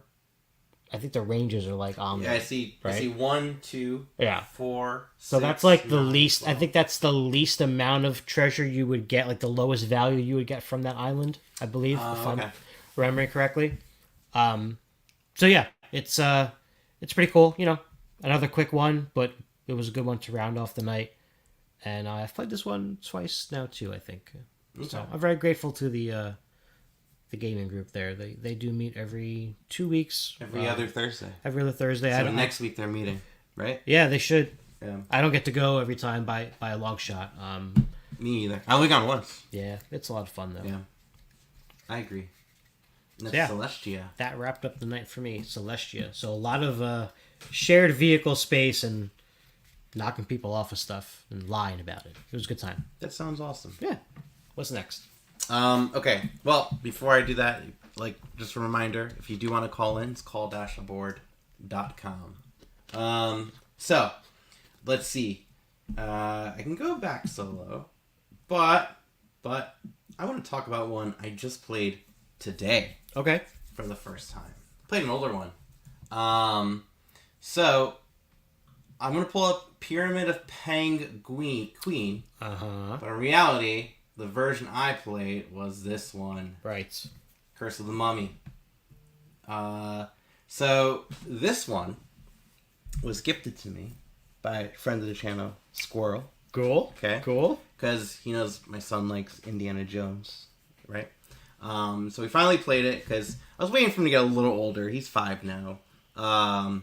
I think the ranges are like on Yeah, there. I see. Right? I see 1, 2, Yeah. 4. So 6, that's like the 9, least. 12. I think that's the least amount of treasure you would get, like the lowest value you would get from that island. I believe, if I'm Okay. remembering correctly. So yeah, it's pretty cool. You know, another quick one, but it was a good one to round off the night. And I've played this one twice now too. I think. So I'm very grateful to the gaming group there. They do meet every 2 weeks. Every other Thursday. Every other Thursday. So next week they're meeting, right? Yeah, they should. Yeah. I don't get to go every time by a long shot. Me either. I only gone once. Yeah, it's a lot of fun though. Yeah. I agree. That's Yeah. Celestia. That wrapped up the night for me, Celestia. So a lot of shared vehicle space and knocking people off of stuff and lying about it. It was a good time. That sounds awesome. Yeah. What's next? Okay. Well, before I do that, like, just a reminder, if you do want to call in, it's call-aboard.com. So, let's see. I can go back solo, but I want to talk about one I just played today Okay. for the first time. Played an older one. So, I'm going to pull up Pyramid of Queen, Uh-huh. but in reality, the version I played was this one, Right. Curse of the Mummy. So this one was gifted to me by a friend of the channel, Squirrel. Cool. Okay. Cool. Because he knows my son likes Indiana Jones, right? So we finally played it because I was waiting for him to get a little older. He's 5 now. I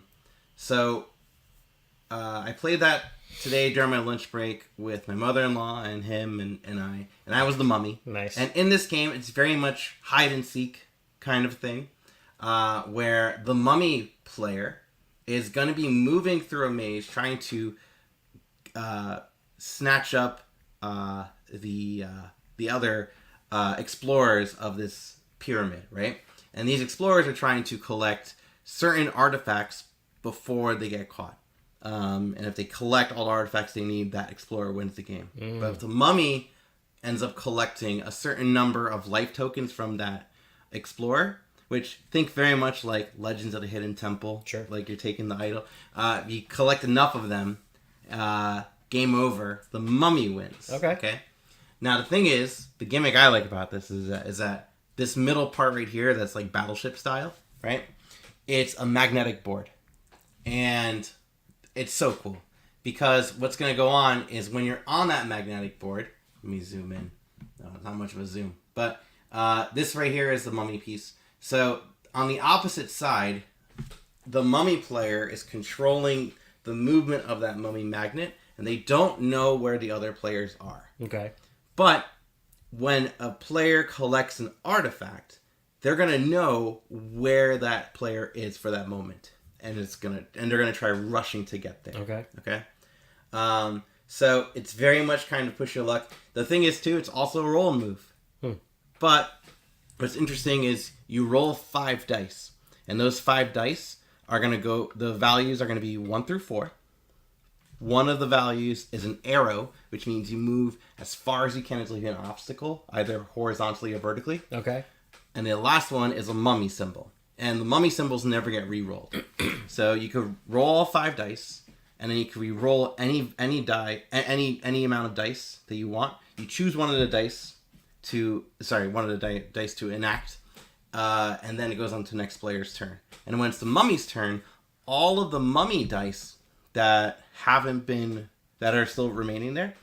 played that today during my lunch break with my mother-in-law and him and I. And I was the mummy. Nice. And in this game, it's very much hide and seek kind of thing, where the mummy player is going to be moving through a maze trying to snatch up the other explorers of this pyramid, right? And these explorers are trying to collect certain artifacts before they get caught. And if they collect all the artifacts they need, that explorer wins the game. But if the mummy ends up collecting a certain number of life tokens from that explorer, which think very much like Legends of the Hidden Temple. Sure. Like you're taking the idol. You collect enough of them, game over. The mummy wins. Okay. Now the thing is, the gimmick I like about this is that this middle part right here, that's like Battleship style, right? It's a magnetic board, and it's so cool because what's going to go on is when you're on that magnetic board. Let me zoom in. No, it's not much of a zoom, but this right here is the mummy piece. So on the opposite side, the mummy player is controlling the movement of that mummy magnet, and they don't know where the other players are. Okay. But when a player collects an artifact, they're gonna know where that player is for that moment, and they're gonna try rushing to get there. Okay. So it's very much kind of push your luck. The thing is too, it's also a roll move. But what's interesting is you roll 5 dice, and those 5 dice are gonna go. The values are gonna be 1 through 4. One of the values is an arrow, which means you move as far as you can until you hit an obstacle, either horizontally or vertically. Okay. And the last one is a mummy symbol. And the mummy symbols never get re-rolled. So you could roll all 5 dice, and then you can re-roll any amount of dice that you want. You choose one of the dice to enact, and then it goes on to the next player's turn. And when it's the mummy's turn, all of the mummy dice that are still remaining there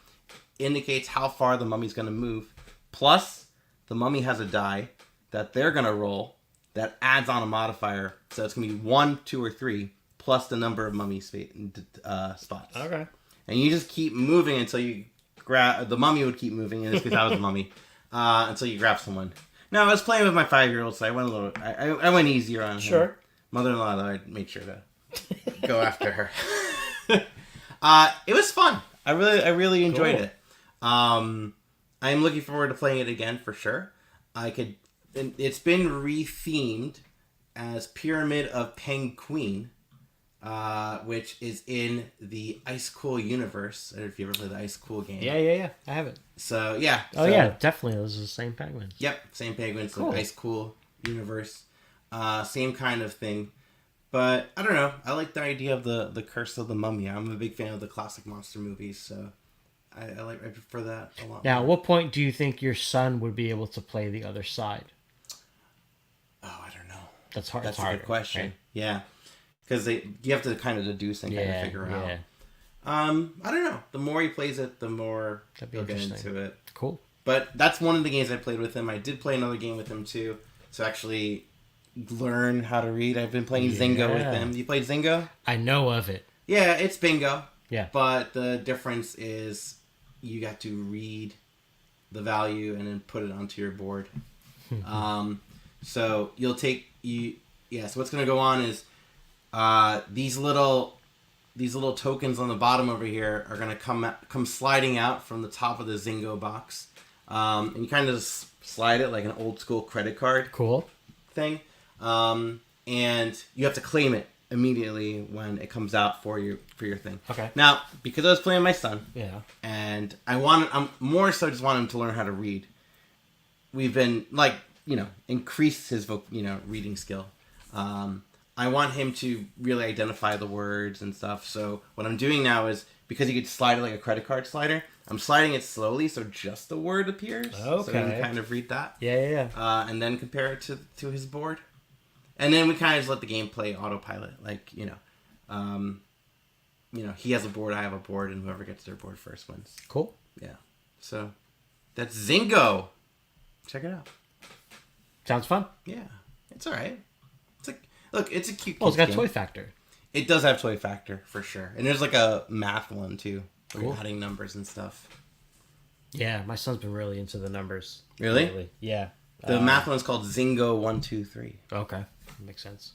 indicates how far the mummy's going to move. Plus, the mummy has a die that they're going to roll that adds on a modifier. So it's going to be 1, 2, or 3 plus the number of mummy spots. Okay. And you just keep moving until you grab... The mummy would keep moving, in this case I was the mummy, until you grab someone. Now, I was playing with my 5-year-old, so I went a little... I went easier on him. Sure. Mother-in-law, though, I made sure to go after her. It was fun. I really enjoyed it. I'm looking forward to playing it again for sure. It's been rethemed as Pyramid of Penguin, which is in the Ice Cool universe. I don't know if you ever played the Ice Cool game. Yeah. I haven't. So yeah. Oh yeah, definitely. Those are the same penguins. Yep, same penguins. Cool. The Ice Cool universe. Same kind of thing. But I don't know. I like the idea of the Curse of the Mummy. I'm a big fan of the classic monster movies, so I prefer that a lot. Now, more. at what point do you think your son would be able to play the other side? Oh, I don't know. That's hard. That's That's a hard. good question. Right? Yeah, because you have to kind of deduce and kind of figure out. Yeah. I don't know. The more he plays it, the more he'll get into it. Cool. But that's one of the games I played with him. I did play another game with him too, to actually learn how to read. I've been playing Zynga with him. You played Zynga? I know of it. Yeah, it's bingo. Yeah. But the difference is you got to read the value and then put it onto your board. So you'll take so what's going to go on is these little tokens on the bottom over here are going to come sliding out from the top of the Zingo box. And you kind of just slide it like an old school credit card Cool. thing. And you have to claim it immediately when it comes out for your thing. Okay. Now, because I was playing with my son, Yeah. and I'm more so just want him to learn how to read. We've been increase his reading skill. I want him to really identify the words and stuff. So what I'm doing now is, because you could slide it like a credit card slider, I'm sliding it slowly so just the word appears. Okay. So he can kind of read that. Yeah. And then compare it to his board. And then we kind of just let the game play autopilot. Like, he has a board, I have a board, and whoever gets their board first wins. Cool. Yeah. So that's Zingo. Check it out. Sounds fun. Yeah. It's all right. It's a cute. Well, it's got game. Toy Factor. It does have Toy Factor for sure, and there's like a math one too, where Cool. you're adding numbers and stuff. Yeah, my son's been really into the numbers. Really? Lately. Yeah. The math one's called Zingo 1, 2, 3. Okay. Makes sense.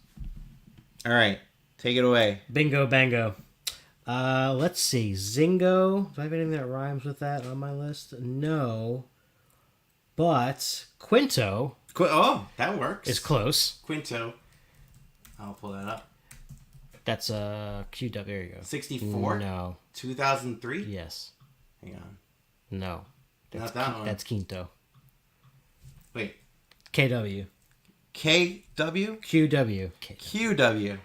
All right, take it away. Bingo bango. Let's see. Zingo. Do I have anything that rhymes with that on my list? No. But Quinto Oh, that works. is close. Quinto. I'll pull that up. That's QW. There you go. 64. No. 2003. Yes. Hang on. No. Not that one. That's Quinto. Wait. KW. KW. QW. QW. IN.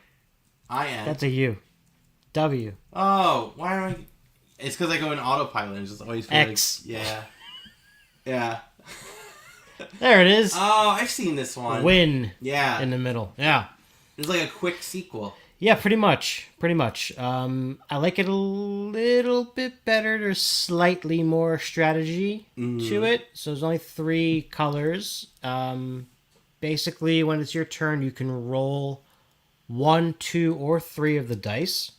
That's a U. W. Oh, why am I? It's because I go in autopilot and just always feel X. Like, yeah. Yeah. There it is. Oh, I've seen this one. Win. Yeah. In the middle. Yeah. It's like a quick sequel. Yeah, pretty much. Pretty much. I like it a little bit better. There's slightly more strategy to it. So there's only 3 colors. Basically, when it's your turn, you can roll 1, 2, or 3 of the dice.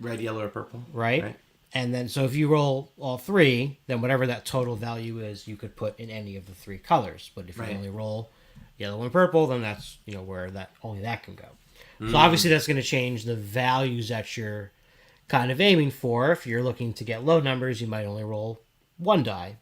Red, yellow, or purple. Right? And then, so if you roll all 3, then whatever that total value is, you could put in any of the 3 colors. But if you only roll yellow and purple, then that's, where only that can go. So obviously that's going to change the values that you're kind of aiming for. If you're looking to get low numbers, you might only roll 1 die.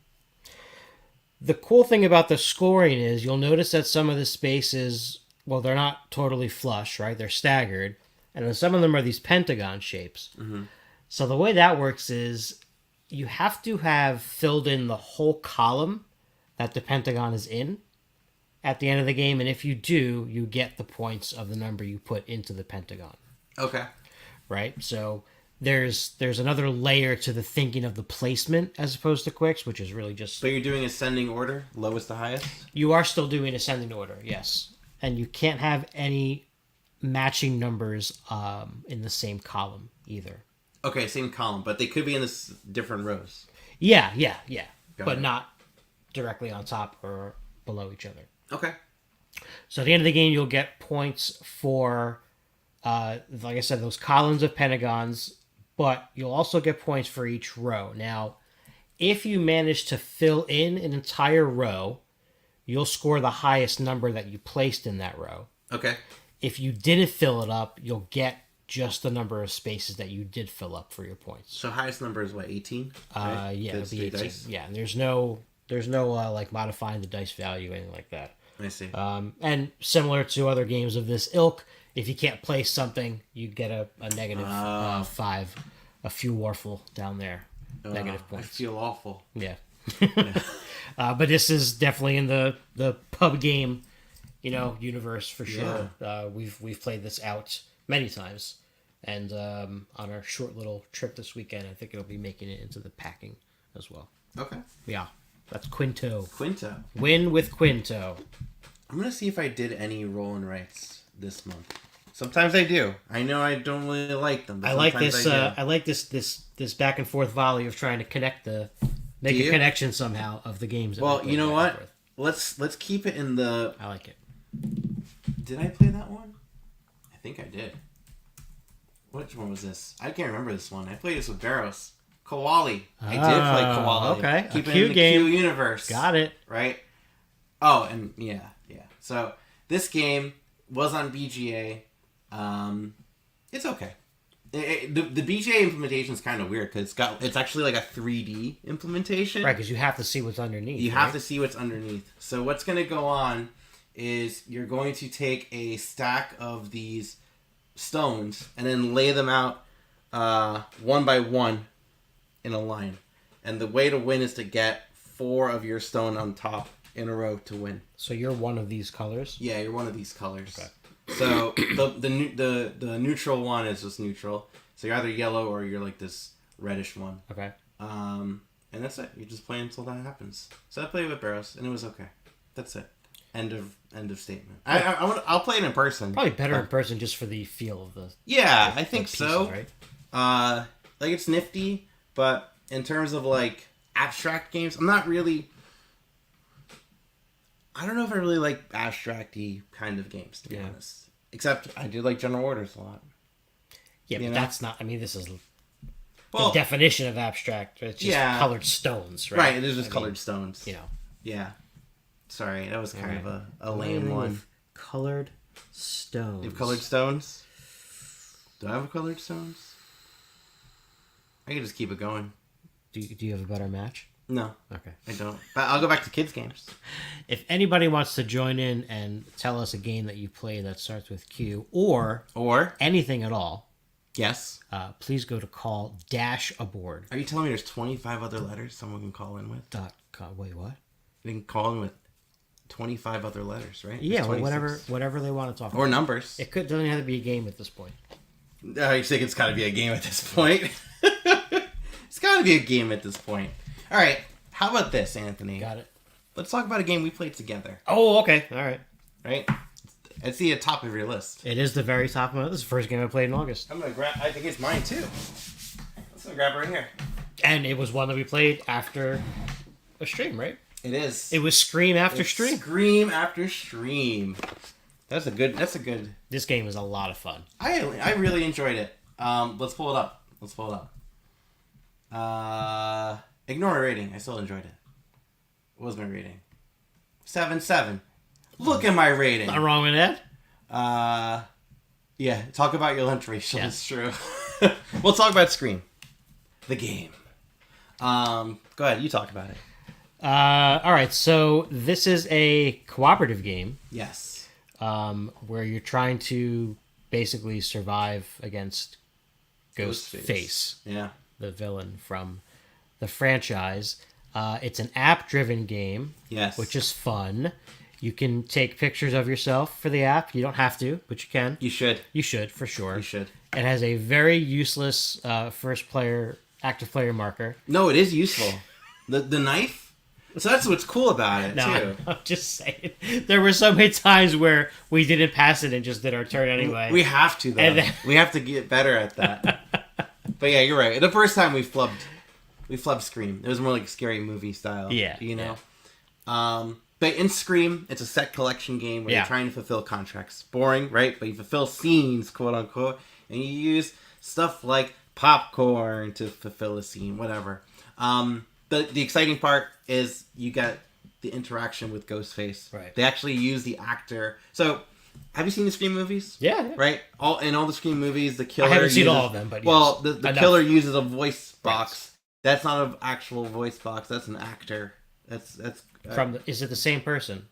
The cool thing about the scoring is you'll notice that some of the spaces, well, they're not totally flush, right? They're staggered. And then some of them are these pentagon shapes. Mm-hmm. So the way that works is you have to have filled in the whole column that the pentagon is in at the end of the game, and if you do, you get the points of the number you put into the pentagon. Okay. Right? So there's another layer to the thinking of the placement as opposed to quicks, which is really just... So you're doing ascending order, lowest to highest? You are still doing ascending order, yes. And you can't have any matching numbers in the same column either. Okay, same column, but they could be in this different rows. Yeah. But it. not directly on top or below each other. Okay. So at the end of the game, you'll get points for, like I said, those columns of pentagons, but you'll also get points for each row. Now, if you manage to fill in an entire row, you'll score the highest number that you placed in that row. Okay. If you didn't fill it up, you'll get just the number of spaces that you did fill up for your points. So highest number is what, 18? Right? Yeah, it'll be 18. Dice? Yeah, and there's no like modifying the dice value, anything like that. I see. And similar to other games of this ilk, if you can't place something, you get a negative 5, a few warful down there. Negative points. I feel awful. Yeah. But this is definitely in the pub game, universe for sure. Yeah. We've played this out. many times. And on our short little trip this weekend, I think it'll be making it into the packing as well. Okay. Yeah, that's Quinto. Quinto. Win with Quinto. I'm gonna see if I did any roll and writes this month. Sometimes I do. I know I don't really like them. But I like this. sometimes I do. I like this back and forth volley of trying to make a connection somehow of the games. That Well, we you know play back what? and forth. Let's keep it in the. I like it. Did I play that one? I think I did. Which one was this? I can't remember this one. I played this with Barros. Koali. I did play Koali. Okay. Keep A it Q in the game. Q universe. Got it. Right? Oh, and yeah. So this game was on BGA. It's okay. The BGA implementation is kind of weird because it's actually like a 3D implementation. Right, because you have to see what's underneath. You have to see what's underneath. So what's going to go on is you're going to take a stack of these stones and then lay them out one by one in a line. And the way to win is to get 4 of your stone on top in a row to win. So you're one of these colors? Yeah, you're one of these colors. Okay. So the neutral one is just neutral. So you're either yellow or you're like this reddish one. Okay. And that's it. You just play until that happens. So I played with Barros, and it was okay. That's it. End of statement. I'll play it in person. Probably better in person just for the feel of the. Yeah, I think pieces, so. Right? Like it's nifty, but in terms of like abstract games, I'm not really. I don't know if I really like abstract-y kind of games, to be honest. Except I do like General Orders a lot. Yeah, but that's not. I mean, this is Well, the definition of abstract. It's just colored stones, right? Right, it is just colored stones. You know. Yeah. Sorry, that was kind of a Lame lame one. with colored stones. You have colored stones? Do I have colored stones? I can just keep it going. Do you have a better match? No, Okay. I don't. But I'll go back to kids' games. If anybody wants to join in and tell us a game that you play that starts with Q or Or, anything at all, yes. please go to call-aboard. Are you telling me there's 25 other letters someone can call in with? Wait, what? They can call in with 25 other letters, right? Yeah, There's well, 26. whatever they want to talk Or about. numbers. It doesn't have to be a game at this point. I think it's got to be a game at this point. It's got to be a game at this point. All right. How about this, Anthony? Got it. Let's talk about a game we played together. Oh, okay. All right. Right? It's the top of your list. It is the very top of it. This is the first game I played in August. I'm going to grab... I think it's mine, too. Let's go grab it right here. And it was one that we played after a stream, right? It is. It was Scream after It's Stream. Scream after Stream. That's a good... This game is a lot of fun. I really enjoyed it. Let's pull it up. Ignore my rating. I still enjoyed it. What was my rating? 7.7. Look at my rating. Not wrong with that. Yeah. Talk about your lunch ratio. Yeah. It's true. We'll talk about Scream, the game. Go ahead. You talk about it. All right. So this is a cooperative game Yes. where you're trying to basically survive against Ghostface, Yeah. the villain from the franchise. It's an app-driven game. Yes. Which is fun. You can take pictures of yourself for the app. You don't have to, but you can. You should. You should, for sure. You should. It has a very useless active player marker. No, it is useful. The knife. So that's what's cool about it too. I'm just saying. There were so many times where we didn't pass it and just did our turn anyway. We have to though. And then- We have to get better at that. But yeah, you're right. The first time we flubbed Scream. It was more like scary movie style. Yeah, You know. But in Scream, it's a set collection game where Yeah. you're trying to fulfill contracts. Boring, right? But you fulfill scenes, quote unquote, and you use stuff like popcorn to fulfill a scene, whatever. The exciting part is you get the interaction with Ghostface. Right. They actually use the actor. So, have you seen the Scream movies? Yeah. Right? In all the Scream movies, the killer I haven't seen uses- all of them, but Well, yes. the Enough. killer uses a voice box. That's not an actual voice box. That's an actor. That's Is it the same person?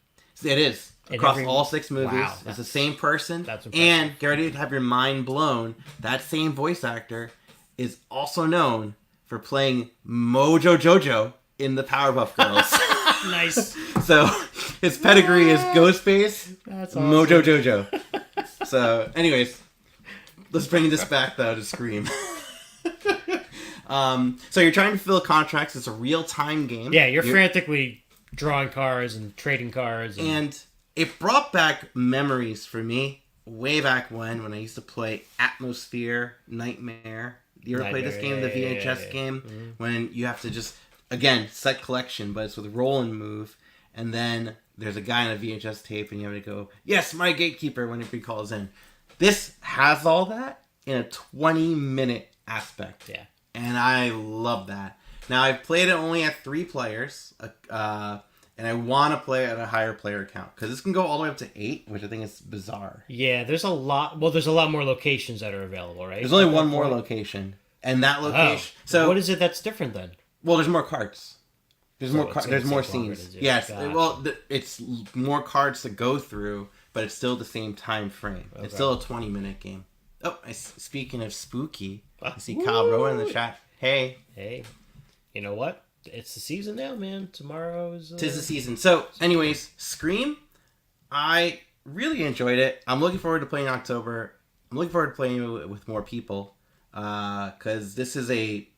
it is In across every- all 6 movies. Wow, It's the that's- same person. that's impressive. And get ready to have your mind blown. That same voice actor is also known for playing Mojo Jojo in the Powerpuff Girls. Nice. So his pedigree is Ghostface, That's Mojo Jojo. So, anyways, let's bring this back though to Scream. So you're trying to fill contracts. It's a real-time game. Yeah, you're frantically drawing cards and trading cards. And it brought back memories for me way back when I used to play Atmosphere Nightmare. You ever played this game, the VHS game? Mm-hmm. When you have to just, again, set collection, but it's with roll and move. And then there's a guy on a VHS tape and you have to go, yes, my gatekeeper, when he calls in. This has all that in a 20-minute aspect. Yeah. And I love that. Now, I've played it only at 3 players, and I want to play at a higher player count, because this can go all the way up to 8, which I think is bizarre. Yeah, there's a lot more locations that are available, right? There's only one more location, and that location... Oh. So what is it that's different then? Well, there's more cards. There's So more there's more scenes. Yes, Gotcha. well, it's more cards to go through, but it's still the same time frame. Okay. It's still a 20-minute game. Oh, speaking of spooky... I see Kyle Rowan in the chat. Hey. You know what? It's the season now, man. Tomorrow is... Tis the season. So, anyways, Scream, I really enjoyed it. I'm looking forward to playing in October. I'm looking forward to playing it with more people. Because this is a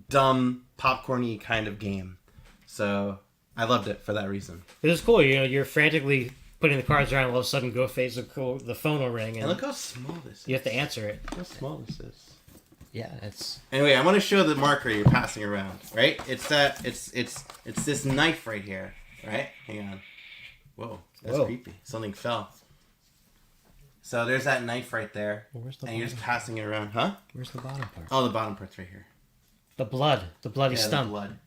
dumb, popcorny kind of game. So, I loved it for that reason. It was cool. You know, you're frantically putting the cards around, all of a sudden the phone will ring. And look how small this is. You have to answer it. Look how small this is. Yeah, it's... Anyway, I want to show the marker you're passing around, right? It's this knife right here, right? Hang on. Whoa, that's creepy. Something fell. So there's that knife right there. Well, where's the and you're just passing it around, huh? Where's the bottom part? Oh, the bottom part's right here. The bloody stump. The blood.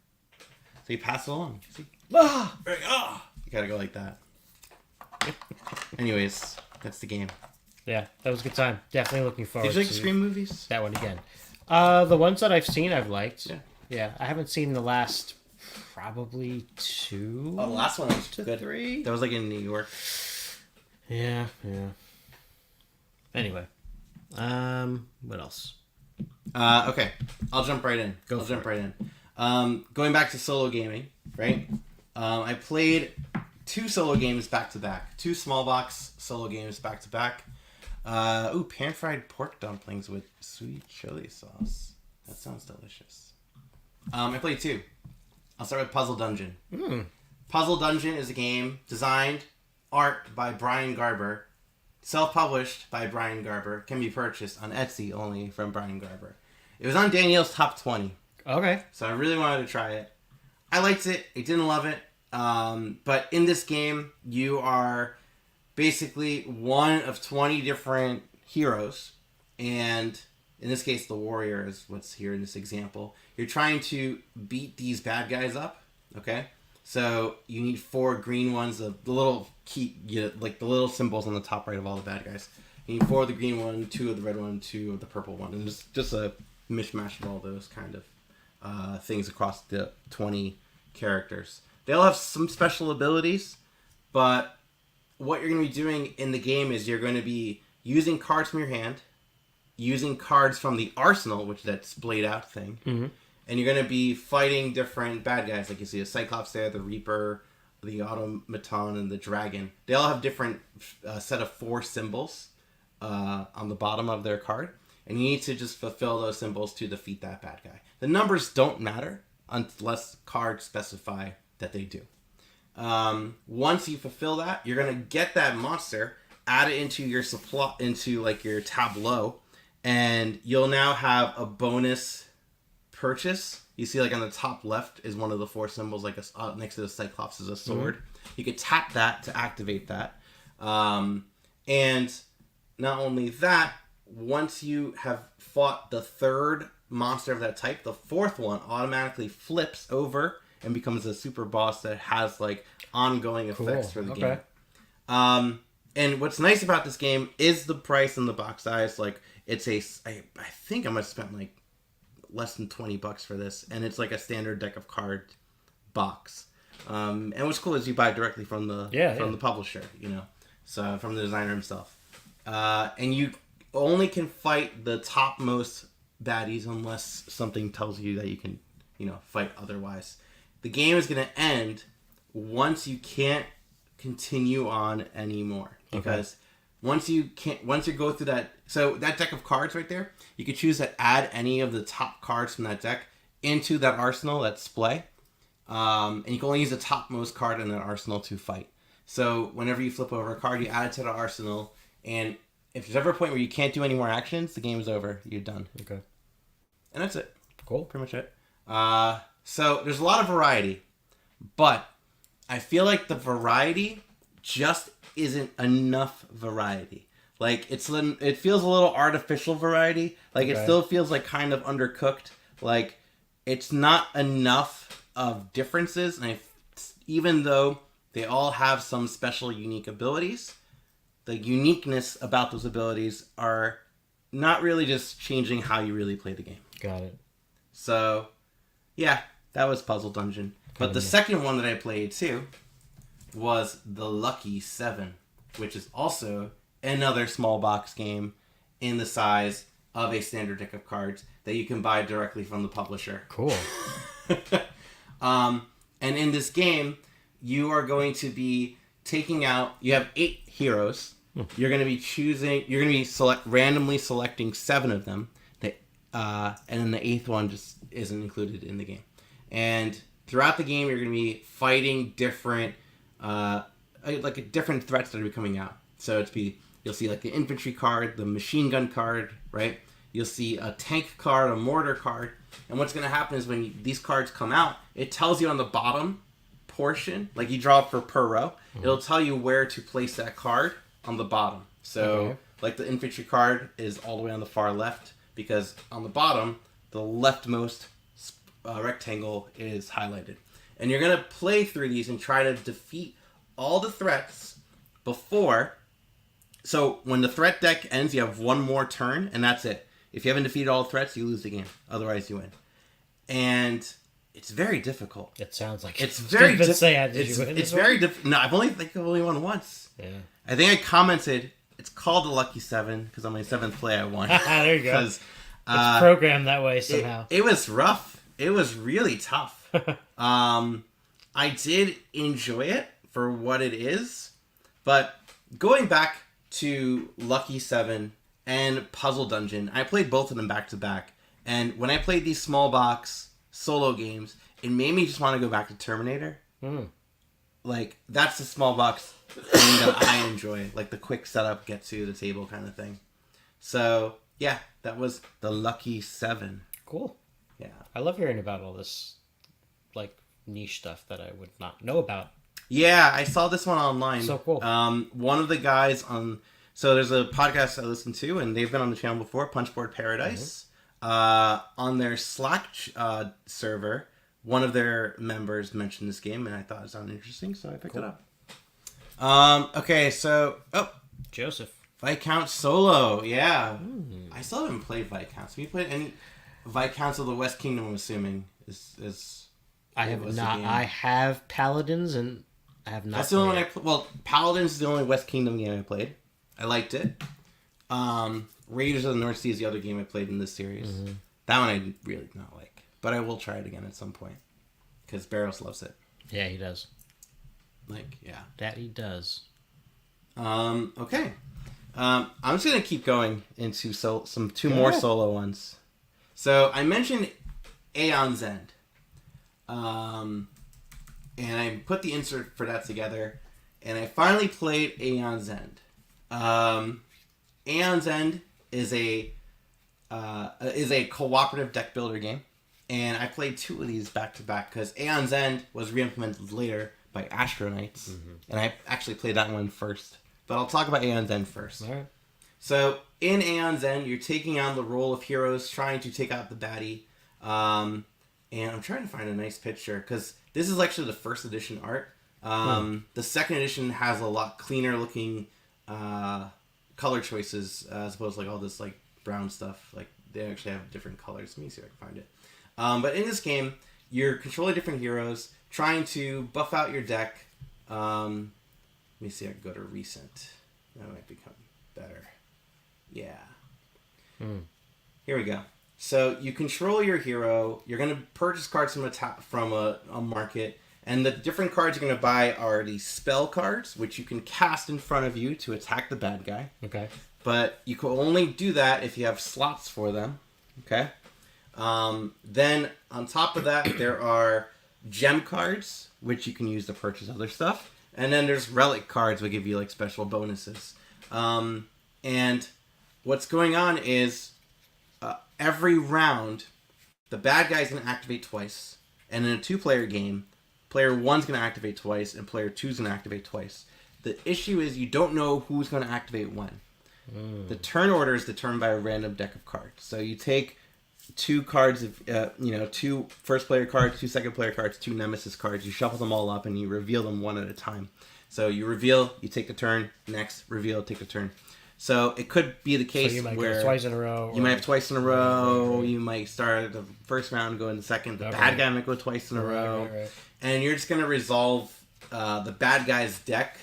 So you pass it along. See? Ah! You gotta go like that. Anyways, that's the game. Yeah, that was a good time. Definitely looking forward to... Did you like Scream movies? That one again. The ones that I've seen, I've liked. Yeah. I haven't seen the last probably 2. Oh, the last one was good. 3. That was like in New York. Yeah. Anyway, what else? Okay, I'll jump right in. Going back to solo gaming, right? I played 2 solo games back to back. 2 small box solo games back to back. Pan-fried pork dumplings with sweet chili sauce. That sounds delicious. I played 2. I'll start with Puzzle Dungeon. Puzzle Dungeon is a game designed, art by Brian Garber, self-published by Brian Garber, can be purchased on Etsy only from Brian Garber. It was on Danielle's top 20. Okay. So I really wanted to try it. I liked it. I didn't love it. But in this game, you are basically one of 20 different heroes. And in this case, the warrior is what's here in this example. You're trying to beat these bad guys up. Okay? So you need 4 green ones, the little key, like the little symbols on the top right of all the bad guys. You need 4 of the green one, 2 of the red one, 2 of the purple one. And it's just a mishmash of all those kind of things across the 20 characters. They all have some special abilities, but what you're going to be doing in the game is you're going to be using cards from your hand, using cards from the arsenal, which is that splayed out thing, and you're going to be fighting different bad guys. Like you see a Cyclops there, the Reaper, the Automaton, and the Dragon. They all have different set of 4 symbols on the bottom of their card, and you need to just fulfill those symbols to defeat that bad guy. The numbers don't matter unless cards specify that they do. Once you fulfill that, you're gonna get that monster, add it into your supply, into like your tableau, and you'll now have a bonus purchase. You see, like on the top left is one of the 4 symbols, like next to the Cyclops is a sword. You could tap that to activate that, and not only that, once you have fought the 3rd monster of that type, the 4th one automatically flips over and becomes a super boss that has like ongoing effects for the game. And what's nice about this game is the price and the box size. Like it's I think I must have spent like less than $20 for this, and it's like a standard deck of card box. And what's cool is you buy it directly from the publisher, so from the designer himself. And you only can fight the topmost baddies unless something tells you that you can, fight otherwise. The game is going to end once you can't continue on anymore, because once you go through that, so that deck of cards right there, you can choose to add any of the top cards from that deck into that arsenal, that display. And you can only use the topmost card in that arsenal to fight. So whenever you flip over a card, you add it to the arsenal, and if there's ever a point where you can't do any more actions, the game's over. You're done. Okay. And that's it. Cool. Pretty much it. So there's a lot of variety, but I feel like the variety just isn't enough variety. Like it feels a little artificial variety. Like it still feels like kind of undercooked. Like it's not enough of differences, and even though they all have some special unique abilities, the uniqueness about those abilities are not really just changing how you really play the game. Got it. So, yeah, that was Puzzle Dungeon. But the second one that I played too was the Lucky 7, which is also another small box game in the size of a standard deck of cards that you can buy directly from the publisher. Cool. And in this game, you are going to be taking out, you have 8 heroes. You're going to be randomly selecting 7 of them. And then the 8th one just isn't included in the game. And throughout the game, you're going to be fighting different threats that are coming out. So you'll see like the infantry card, the machine gun card, right? You'll see a tank card, a mortar card. And what's going to happen is when these cards come out, it tells you on the bottom portion, like you draw per row, it'll tell you where to place that card on the bottom. So like the infantry card is all the way on the far left, because on the bottom, the leftmost rectangle is highlighted. And you're going to play through these and try to defeat all the threats before. So when the threat deck ends, you have one more turn, and that's it. If you haven't defeated all the threats, you lose the game. Otherwise, you win. And it's very difficult. It sounds like it's very difficult. It's very difficult. No, I've only won once. Yeah. I think I commented, it's called the Lucky 7, because on my 7th play I won. There you go. Because it's programmed that way somehow. It was rough. It was really tough. I did enjoy it for what it is, but going back to Lucky 7 and Puzzle Dungeon, I played both of them back to back, and when I played these small box solo games, it made me just want to go back to Terminator. Like, that's the small box thing that I enjoy, like the quick setup, get to the table kind of thing. So yeah, that was the Lucky 7. Cool. Yeah, I love hearing about all this like niche stuff that I would not know about. Yeah, I saw this one online. So cool. One of the guys so there's a podcast I listen to, and they've been on the channel before, Punchboard Paradise. On their Slack server, one of their members mentioned this game, and I thought it sounded interesting, so I picked it up. Okay, so Joseph. Viscount Solo, yeah. I still haven't played Viscounts. Have you played any Viscounts of the West Kingdom? I'm assuming I have not. I have Paladins, and I have not. That's the only one well, Paladins is the only West Kingdom game I played. I liked it. Raiders of the North Sea is the other game I played in this series. That one I really did not like, but I will try it again at some point because Barros loves it. Yeah, he does. Like, yeah, that he does. Okay. I'm just gonna keep going into two more solo ones. So I mentioned Aeon's End, and I put the insert for that together, and I finally played Aeon's End. Aeon's End is a cooperative deck builder game, and I played 2 of these back to back because Aeon's End was re-implemented later by Astronites, and I actually played that one first. But I'll talk about Aeon's End first. All right. So, in Aeon's End, you're taking on the role of heroes, trying to take out the baddie. And I'm trying to find a nice picture, because this is actually the first edition art. The second edition has a lot cleaner looking color choices, as opposed to like all this like brown stuff. Like, they actually have different colors. Let me see if I can find it. But in this game, you're controlling different heroes, trying to buff out your deck. Let me see if I can go to recent. That might become better. Yeah. Here we go. So you control your hero. You're going to purchase cards from a market, And the different cards you're going to buy are these spell cards, which you can cast in front of you to attack the bad guy. Okay. But you can only do that if you have slots for them. Okay? Then, on top of that, there are gem cards, which you can use to purchase other stuff. And then there's relic cards, which give you, like, special bonuses. And what's going on is every round, the bad guy's going to activate twice. And in a 2-player game, player 1's going to activate twice, and player 2's going to activate twice. The issue is you don't know who's going to activate when. The turn order is determined by a random deck of cards. So you take 2 cards of, 2 first-player cards, 2 second-player cards, 2 nemesis cards. You shuffle them all up, and you reveal them one at a time. So you reveal, you take the turn, next, reveal, take the turn. So it could be the case you might where go twice in a row. You might have twice in a row. You might start the first round, go in the second. The bad guy might go twice in a row. Right. And you're just going to resolve the bad guy's deck.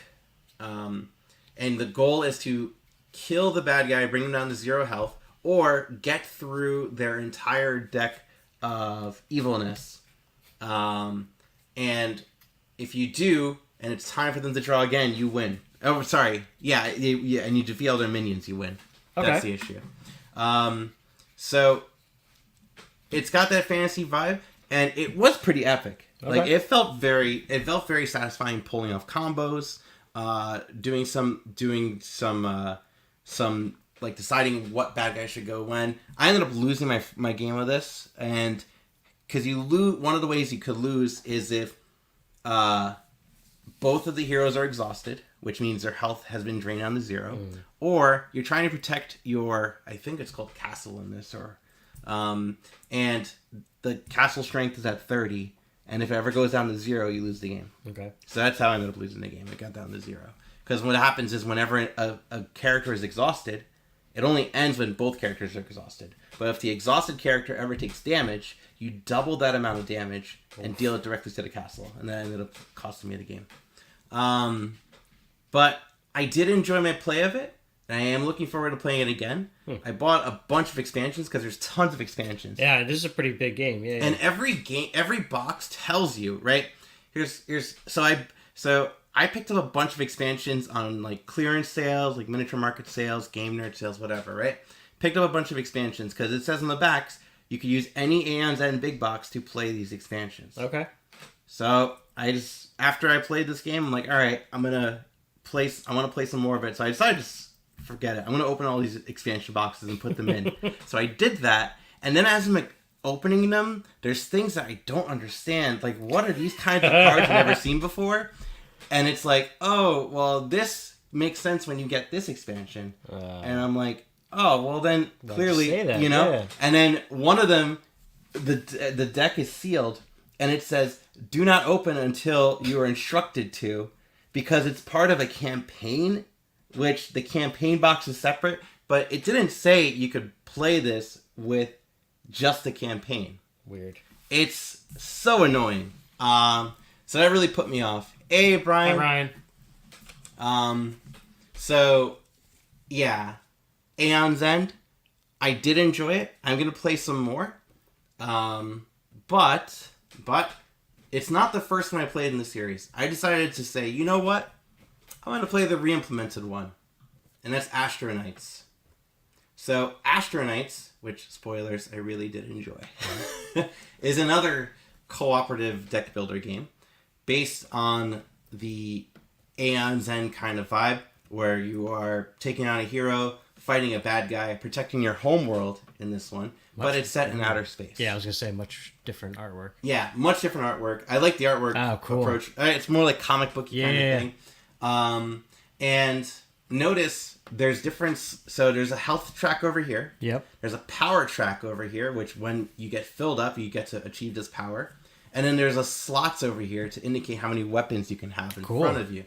And the goal is to kill the bad guy, bring him down to 0 health, or get through their entire deck of evilness. And if you do, and it's time for them to draw again, you win. Oh, sorry. Yeah, and you defeat all their minions, you win. Okay. That's the issue. So it's got that fantasy vibe, and it was pretty epic. Okay. Like it felt very satisfying pulling off combos, doing some like deciding what bad guy should go when. I ended up losing my game of this, and because you lose, one of the ways you could lose is if both of the heroes are exhausted, which means their health has been drained down to 0, or you're trying to protect your, I think it's called castle in this, or and the castle strength is at 30, and if it ever goes down to 0, you lose the game. Okay. So that's how I ended up losing the game. It got down to 0. Because what happens is whenever a character is exhausted, it only ends when both characters are exhausted. But if the exhausted character ever takes damage, you double that amount of damage and deal it directly to the castle. And that ended up costing me the game. But I did enjoy my play of it, and I am looking forward to playing it again. I bought a bunch of expansions because there's tons of expansions. Yeah, this is a pretty big game. Yeah. And every box tells you, right? So I picked up a bunch of expansions on like clearance sales, like miniature market sales, game nerd sales, whatever, right? Picked up a bunch of expansions because it says on the backs you could use any Aeon's End big box to play these expansions. Okay. So after I played this game, I'm like, all right, I want to play some more of it. So I decided to forget it. I'm going to open all these expansion boxes and put them in. So I did that. And then as I'm like opening them, there's things that I don't understand. Like, what are these kinds of cards I've never seen before? And it's like, oh, well, this makes sense when you get this expansion. And I'm like, oh, well, then clearly, Yeah. And then one of them, the deck is sealed, and it says, do not open until you are instructed to, because it's part of a campaign, which the campaign box is separate, but it didn't say you could play this with just the campaign. Weird. It's so annoying. So that really put me off. Hey, Brian. Hi, Ryan. So, yeah. Aeon's End. I did enjoy it. I'm going to play some more. But it's not the first one I played in the series. I decided to say, you know what? I'm going to play the re-implemented one. And that's Astronites. So, Astronites, which, spoilers, I really did enjoy, is another cooperative deck builder game based on the Aeon's End kind of vibe, where you are taking on a hero, fighting a bad guy, protecting your homeworld in this one, but it's set in outer space. Yeah, I was going to say much different artwork. Yeah, much different artwork. I like the artwork approach. It's more like comic booky kind of thing. And notice there's difference. So there's a health track over here. Yep. There's a power track over here, which when you get filled up, you get to achieve this power. And then there's a slots over here to indicate how many weapons you can have in front of you.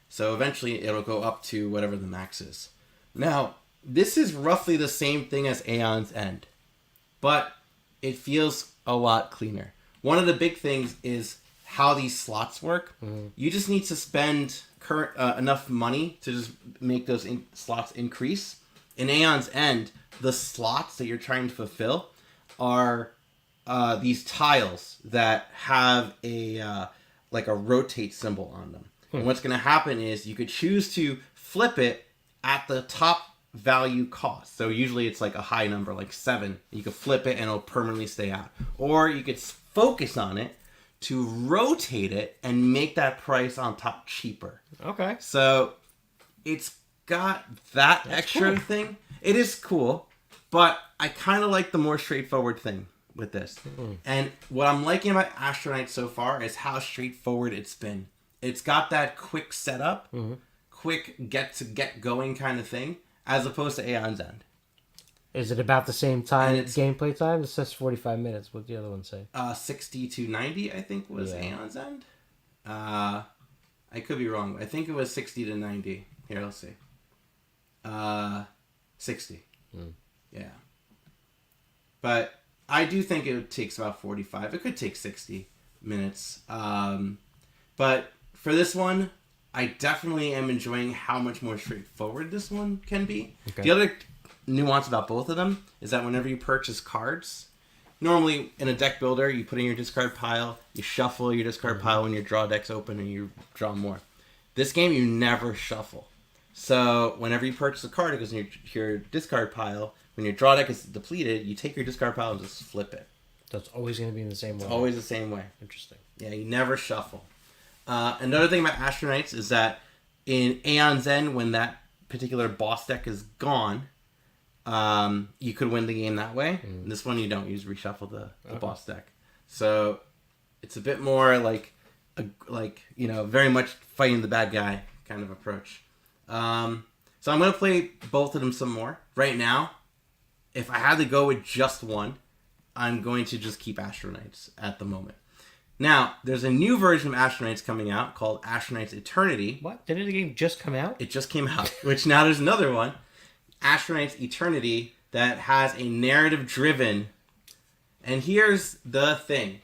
So eventually it'll go up to whatever the max is. Now, this is roughly the same thing as Aeon's End, but it feels a lot cleaner. One of the big things is how these slots work. You just need to spend enough money to just make those slots increase. In Aeon's End, the slots that you're trying to fulfill are these tiles that have a like a rotate symbol on them. And what's going to happen is you could choose to flip it at the top value cost. So usually it's like a high number, like 7. You could flip it and it'll permanently stay out. Or you could focus on it to rotate it and make that price on top cheaper. Okay. So it's got that That's extra cool. thing. It is cool, but I kind of like the more straightforward thing with this. And what I'm liking about Astronite so far is how straightforward it's been. It's got that quick setup, quick get going kind of thing, as opposed to Aeon's End. Is it about the same time, And it's- gameplay time? It says 45 minutes. What'd the other one say? 60 to 90, I think, was Yeah. Aeon's End. I could be wrong. I think it was 60 to 90. Here, let's see. 60. Yeah. But I do think it takes about 45. It could take 60 minutes. But for this one, I definitely am enjoying how much more straightforward this one can be. Okay. The other nuance about both of them is that whenever you purchase cards, normally in a deck builder, you put in your discard pile, you shuffle your discard pile when your draw deck's open, and you draw more. This game, you never shuffle. So whenever you purchase a card, it goes in your discard pile. When your draw deck is depleted, you take your discard pile and just flip it. So it's always going to be in the same way. Always the same way. Interesting. Yeah, you never shuffle. Another thing about Astronites is that in Aeon's End, when that particular boss deck is gone, you could win the game that way. This one you don't. You just reshuffle the boss deck. So it's a bit more like very much fighting the bad guy kind of approach. So I'm going to play both of them some more. Right now, if I had to go with just one, I'm going to just keep Astronites at the moment. Now, there's a new version of Astronites coming out called Astronites Eternity. What? Didn't the game just come out? It just came out, which now there's another one, Astronites Eternity, that has a narrative-driven. And here's the thing.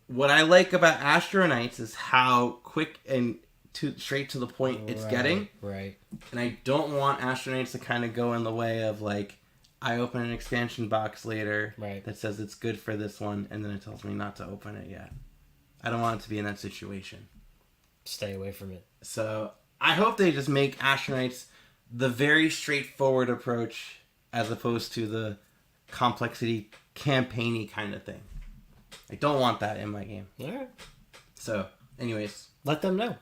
What I like about Astronites is how quick and straight to the point it's getting. Right. And I don't want Astronites to kind of go in the way of like, I open an expansion box later that says it's good for this one, and then it tells me not to open it yet. I don't want it to be in that situation. Stay away from it. So I hope they just make Astronites the very straightforward approach as opposed to the complexity campaign-y kind of thing. I don't want that in my game. All right. So, anyways, Let them know.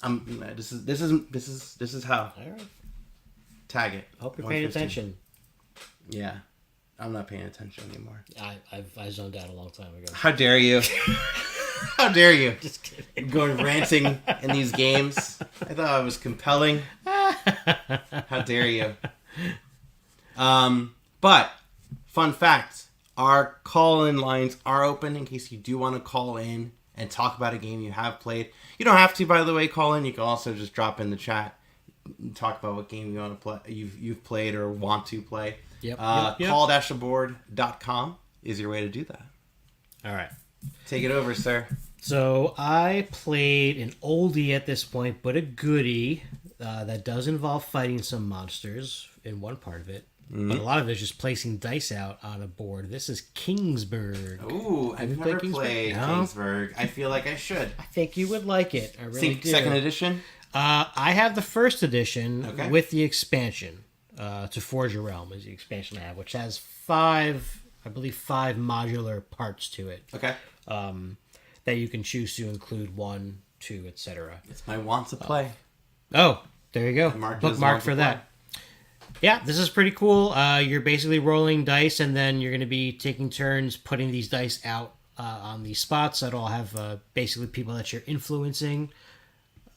this is how. All right. Tag it. Hope you're paying 115. attention. Yeah, I'm not paying attention anymore. I zoned out a long time ago. How dare you? How dare you? Just kidding. Going ranting in these games. I thought I was compelling. How dare you? But fun fact: our call-in lines are open in case you do want to call in and talk about a game you have played. You don't have to, by the way, call in. You can also just drop in the chat, and talk about what game you want to play, you've played or want to play. Yep. Call-aboard.com is your way to do that. All right. Take it over, sir. So I played an oldie at this point, but a goodie that does involve fighting some monsters in one part of it. But a lot of it is just placing dice out on a board. This is Kingsburg. Ooh, I've you never played Kingsburg? played No? Kingsburg. I feel like I should. I think you would like it. I really do. Second edition? I have the first edition Okay. with the expansion. To Forge a Realm is the expansion I have, which has five modular parts to it. Okay. That you can choose to include 1, 2, etc. It's my want to play. Oh, there you go. Marked as Bookmark want for to that. Yeah, this is pretty cool. You're basically rolling dice, and then you're going to be taking turns putting these dice out on these spots that all have basically people that you're influencing.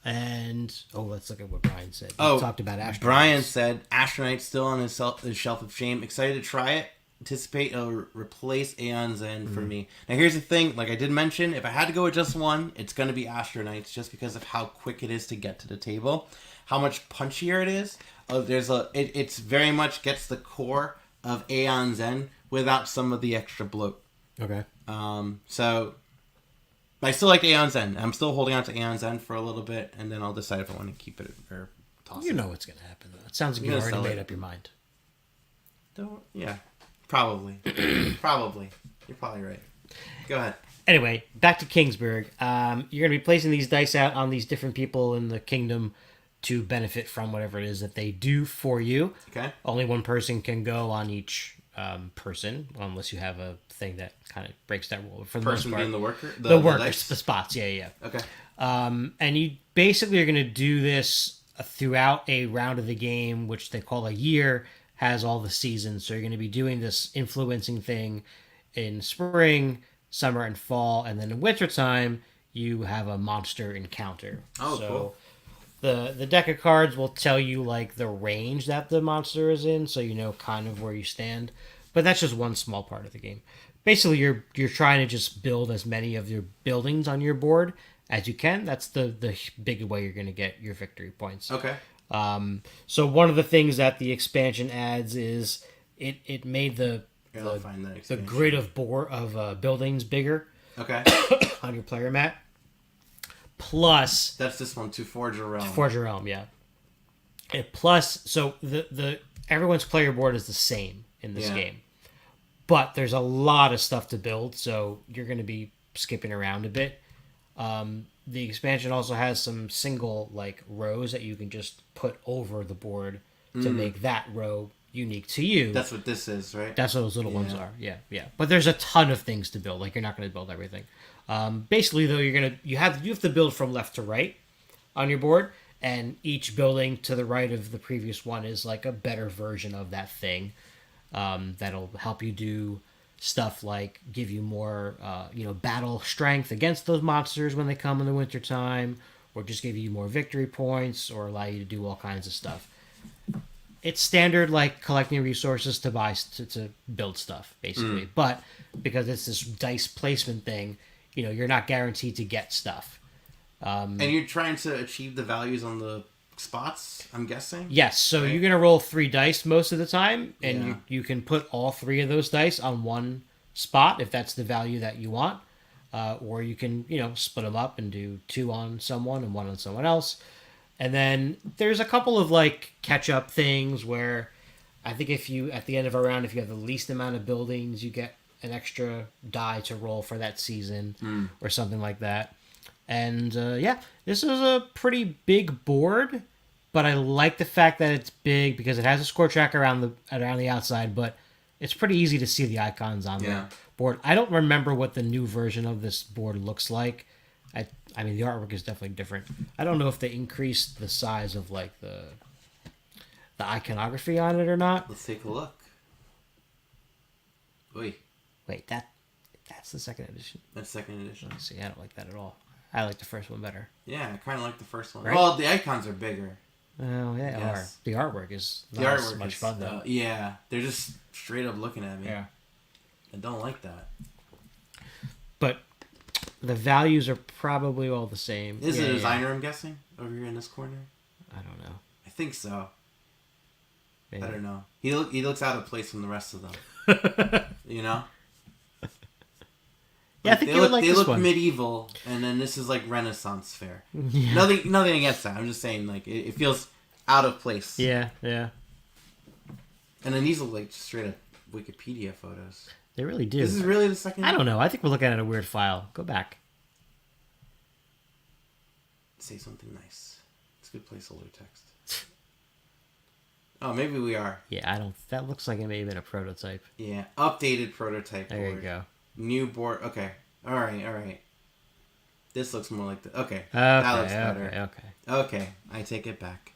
And let's look at what Brian said. He talked about Astronauts. Brian said Astronite's still on his shelf of shame. Excited to try it. Anticipate it'll replace Aeon's End for me. Now here's the thing, like I did mention, if I had to go with just one, it's going to be Astronites just because of how quick it is to get to the table, how much punchier it is. It's very much gets the core of Aeon's End without some of the extra bloat. Okay. So I still like Aeon's End. I'm still holding on to Aeon's End for a little bit, and then I'll decide if I want to keep it or toss You it. know what's going to happen, though. It sounds like You're you've gonna already sell made it. up your mind. Yeah, probably. Probably. You're probably right. Go ahead. Anyway, back to Kingsburg. You're going to be placing these dice out on these different people in the kingdom to benefit from whatever it is that they do for you. Okay. Only one person can go on each person, unless you have a thing that kind of breaks that rule. For the Person most part, being the worker? the workers, dice? the spots. Yeah. Okay. And you basically are going to do this throughout a round of the game, which they call a year, has all the seasons. So you're going to be doing this influencing thing in spring, summer, and fall, and then in wintertime you have a monster encounter. Oh, cool. The deck of cards will tell you like the range that the monster is in, so you know kind of where you stand. But that's just one small part of the game. Basically, you're trying to just build as many of your buildings on your board as you can. That's the big way you're going to get your victory points. Okay. So one of the things that the expansion adds is it made the Find that the expansion. grid of buildings bigger Okay. on your player mat. Plus, That's this one, To Forge a Realm. Forge a Realm, yeah. Plus, so the everyone's player board is the same in this Yeah. game, but there's a lot of stuff to build, so you're going to be skipping around a bit. The expansion also has some single like rows that you can just put over the board to make that row unique to you. That's what this is, right? That's what those little ones are. Yeah. But there's a ton of things to build. Like you're not going to build everything. Basically, though, you have to build from left to right on your board, and each building to the right of the previous one is like a better version of that thing. That'll help you do stuff like give you more, battle strength against those monsters when they come in the wintertime, or just give you more victory points, or allow you to do all kinds of stuff. It's standard like collecting resources to buy to build stuff basically, but because it's this dice placement thing, you're not guaranteed to get stuff. And you're trying to achieve the values on the spots, I'm guessing? Yes, so Right. you're gonna roll 3 dice most of the time, and Yeah. you can put all 3 of those dice on one spot if that's the value that you want, or you can split them up and do 2 on someone and 1 on someone else. And then there's a couple of like catch up things where I think if you at the end of a round, if you have the least amount of buildings, you get an extra die to roll for that season or something like that. And this is a pretty big board, but I like the fact that it's big because it has a score tracker around the outside, but it's pretty easy to see the icons on Yeah. the board. I don't remember what the new version of this board looks like. I mean, the artwork is definitely different. I don't know if they increased the size of like the iconography on it or not. Let's take a look. Wait, Wait, that's the second edition. that's second edition. Let's see, I don't like that at all. I like the first one better. Yeah, I kind of like the first one. Right? Well, the icons are bigger. Oh, yeah, they are. Yes. The artwork is The not artwork as much is, fun though. yeah, they're just straight up looking at me. Yeah. I don't like that. But the values are probably all the same. Is Yeah, it a yeah. designer, I'm guessing? Over here in this corner? I don't know. I think so. Maybe. I don't know. He looks out of place from the rest of them. You know? Yeah, I think they you would look, like they this look one. medieval, and then this is like Renaissance fair. Yeah. Nothing against that. I'm just saying, like, it feels out of place. Yeah. And then these look like straight up Wikipedia photos. They really do. This is really the second. I don't know. I think we're looking at a weird file. Go back. Say something nice. It's a good placeholder text. Oh, maybe we are. Yeah, I don't. That looks like it may have been a prototype. Yeah, updated prototype There board. you go. New board. Okay. All right. This looks more like the. Okay. Okay. That looks better. Okay. Okay. I take it back.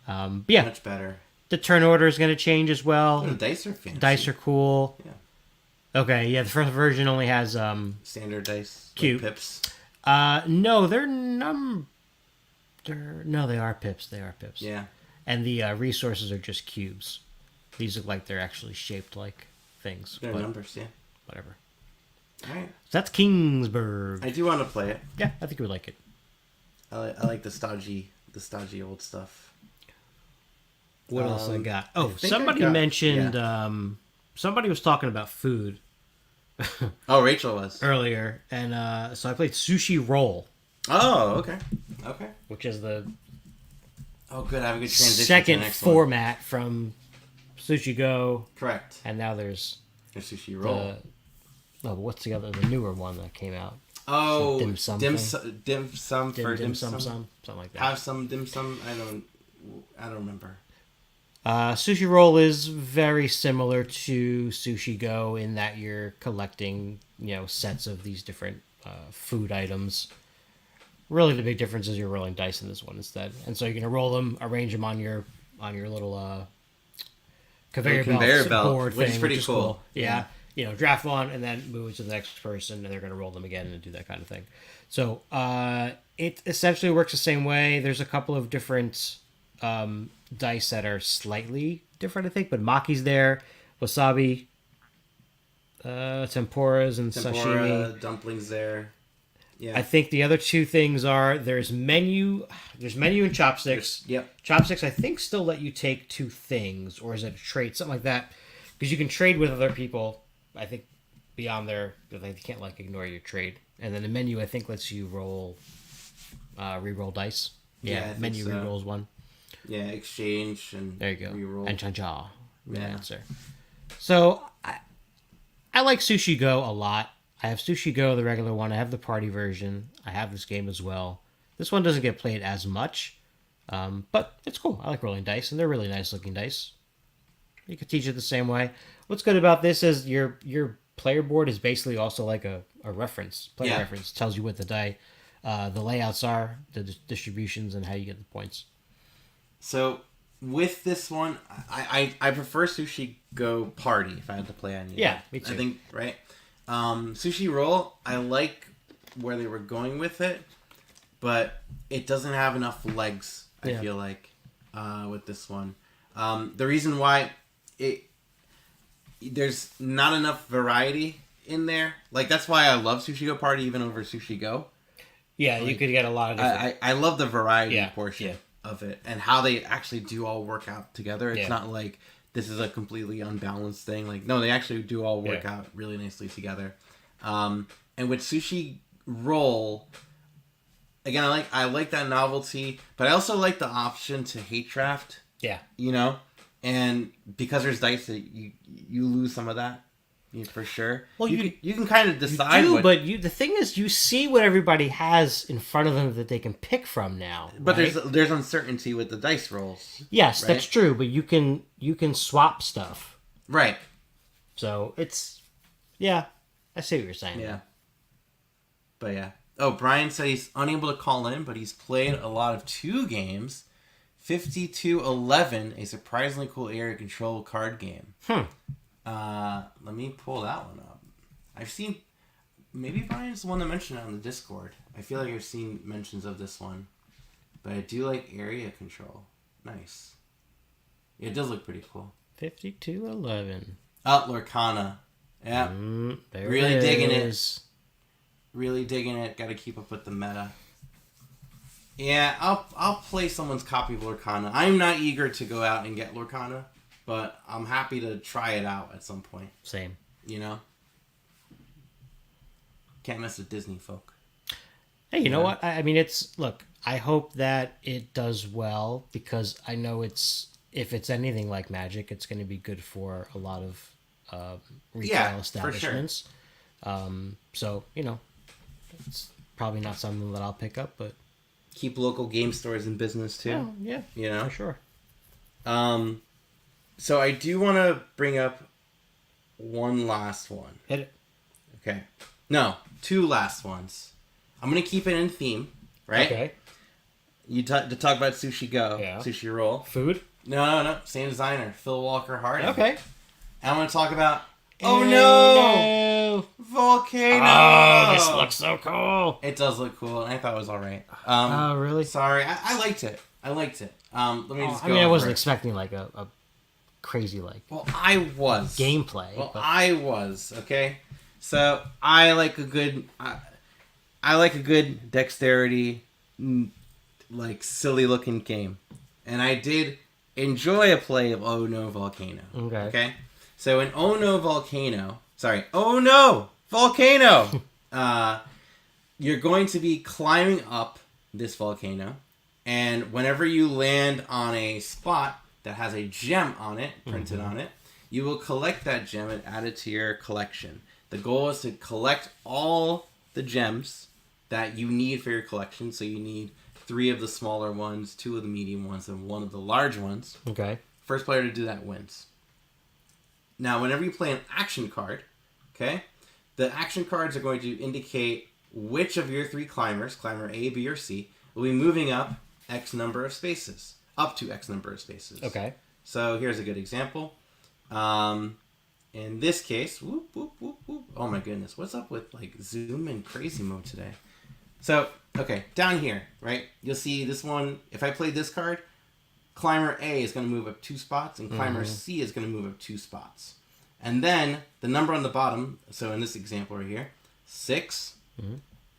Yeah, Much better. the turn order is going to change as well. The dice are fancy. Dice are cool. Yeah. Okay, yeah, the first version only has Standard dice. like Cute. pips. no, they're no, they are pips. They are pips. Yeah. And the resources are just cubes. These look like they're actually shaped like things. They're but numbers. Yeah. whatever. All right. So that's Kingsburg. I do want to play it. Yeah, I think you would like it. I like the stodgy old stuff. What else I got? Oh, think somebody I got- mentioned. yeah. Somebody was talking about food Oh, Rachel was. earlier, and so I played Sushi Roll, Oh, okay. Okay. which is the Oh, good. I have a good transition to the second next one. format from Sushi Go, Correct. and now there's There's sushi roll. Oh, what's the newer one that came out? Oh, Dim sum dim thing? sum, dim sum for dim sum. something like that. Have some dim sum. I don't remember. Sushi Roll is very similar to Sushi Go in that you're collecting, sets of these different food items. Really, the big difference is you're rolling dice in this one instead, and so you're gonna roll them, arrange them on your little conveyor belt board which thing, is pretty which is cool. Yeah, draft one and then move it to the next person, and they're gonna roll them again and do that kind of thing. So it essentially works the same way. There's a couple of different dice that are slightly different, I think, but maki's there, wasabi, tempuras, and sashimi. Dumplings there. Yeah. I think the other two things are there's menu and chopsticks. Yep. Chopsticks, I think, still let you take two things, or is it a trade, something like that? Because you can trade with other people. I think beyond there, they can't ignore your trade. And then the menu, I think, lets you re-roll dice. Yeah, menu so. re-rolls one. Yeah, exchange and There you go. re-roll. And cha-cha. Real Yeah. answer. So I like Sushi Go a lot. I have Sushi Go, the regular one. I have the party version. I have this game as well. This one doesn't get played as much, but it's cool. I like rolling dice, and they're really nice looking dice. You could teach it the same way. What's good about this is your player board is basically also like a reference, player reference. Tells you what the layouts are, the distributions, and how you get the points. So with this one, I prefer Sushi Go Party if I had to play on you. Yeah, me too. I think, right? Sushi Roll, I like where they were going with it, but it doesn't have enough legs, I feel like, with this one. The reason why there's not enough variety in there, that's why I love Sushi Go Party even over Sushi Go. Yeah, you could get a lot of different... I love the variety portion of it and how they actually do all work out together. It's not like this is a completely unbalanced thing. No, they actually do all work out really nicely together. And with Sushi Roll, again, I like that novelty, but I also like the option to hate draft. Yeah. And because there's dice, you lose some of that. For sure. Well, you can kind of decide. But the thing is, you see what everybody has in front of them that they can pick from now. But right? there's uncertainty with the dice rolls. Yes, right? That's true. But you can swap stuff. Right. So it's I see what you're saying. Yeah. But yeah. Oh, Brian said he's unable to call in, but he's played a lot of 2 games. 5211, a surprisingly cool area control card game. Let me pull that one up. I've seen... Maybe Brian's the one that mentioned it on the Discord. I feel like I've seen mentions of this one. But I do like area control. Nice. Yeah, it does look pretty cool. 5211. Oh, Lorcana. Yeah. Really digging it. Really digging it. Got to keep up with the meta. Yeah, I'll play someone's copy of Lorcana. I'm not eager to go out and get Lorcana, but I'm happy to try it out at some point. Same. Can't mess with Disney folk. Hey, you know what? I mean, look, I hope that it does well because I know if it's anything like Magic, it's going to be good for a lot of retail establishments. For sure. So, it's probably not something that I'll pick up, but... Keep local game stores in business, too. Oh, yeah. For sure. So I do want to bring up one last one. Hit it. Okay. No, 2 last ones. I'm going to keep it in theme, right? Okay. To talk about Sushi Go. Yeah. Sushi Roll. Food? No. Same designer. Phil Walker Harding. Okay. And I'm going to talk about... Oh, no! Volcano! Oh, this looks so cool. It does look cool, and I thought it was alright. Oh, really? Sorry. I liked it. Let me just go I wasn't over it. expecting a crazy Well, I was. gameplay. Well, but... I was, okay? So, I like a good... I like a good dexterity, silly-looking game. And I did enjoy a play of Oh No Volcano. Okay? So in Oh No Volcano... Sorry. Oh No Volcano! You're going to be climbing up this volcano. And whenever you land on a spot that has a gem on it, printed on it, you will collect that gem and add it to your collection. The goal is to collect all the gems that you need for your collection. So you need 3 of the smaller ones, 2 of the medium ones, and 1 of the large ones. Okay. First player to do that wins. Now, whenever you play an action card, okay, the action cards are going to indicate which of your 3 climbers, climber A, B, or C, will be moving up X number of spaces. Up to X number of spaces. Okay. So here's a good example. In this case, whoop, whoop, whoop, whoop. Oh my goodness, what's up with like Zoom and crazy mode today? So, okay, down here, right? You'll see this one. If I play this card, climber A is going to move up 2 spots, and climber C is going to move up 2 spots. And then the number on the bottom, so in this example right here, 6.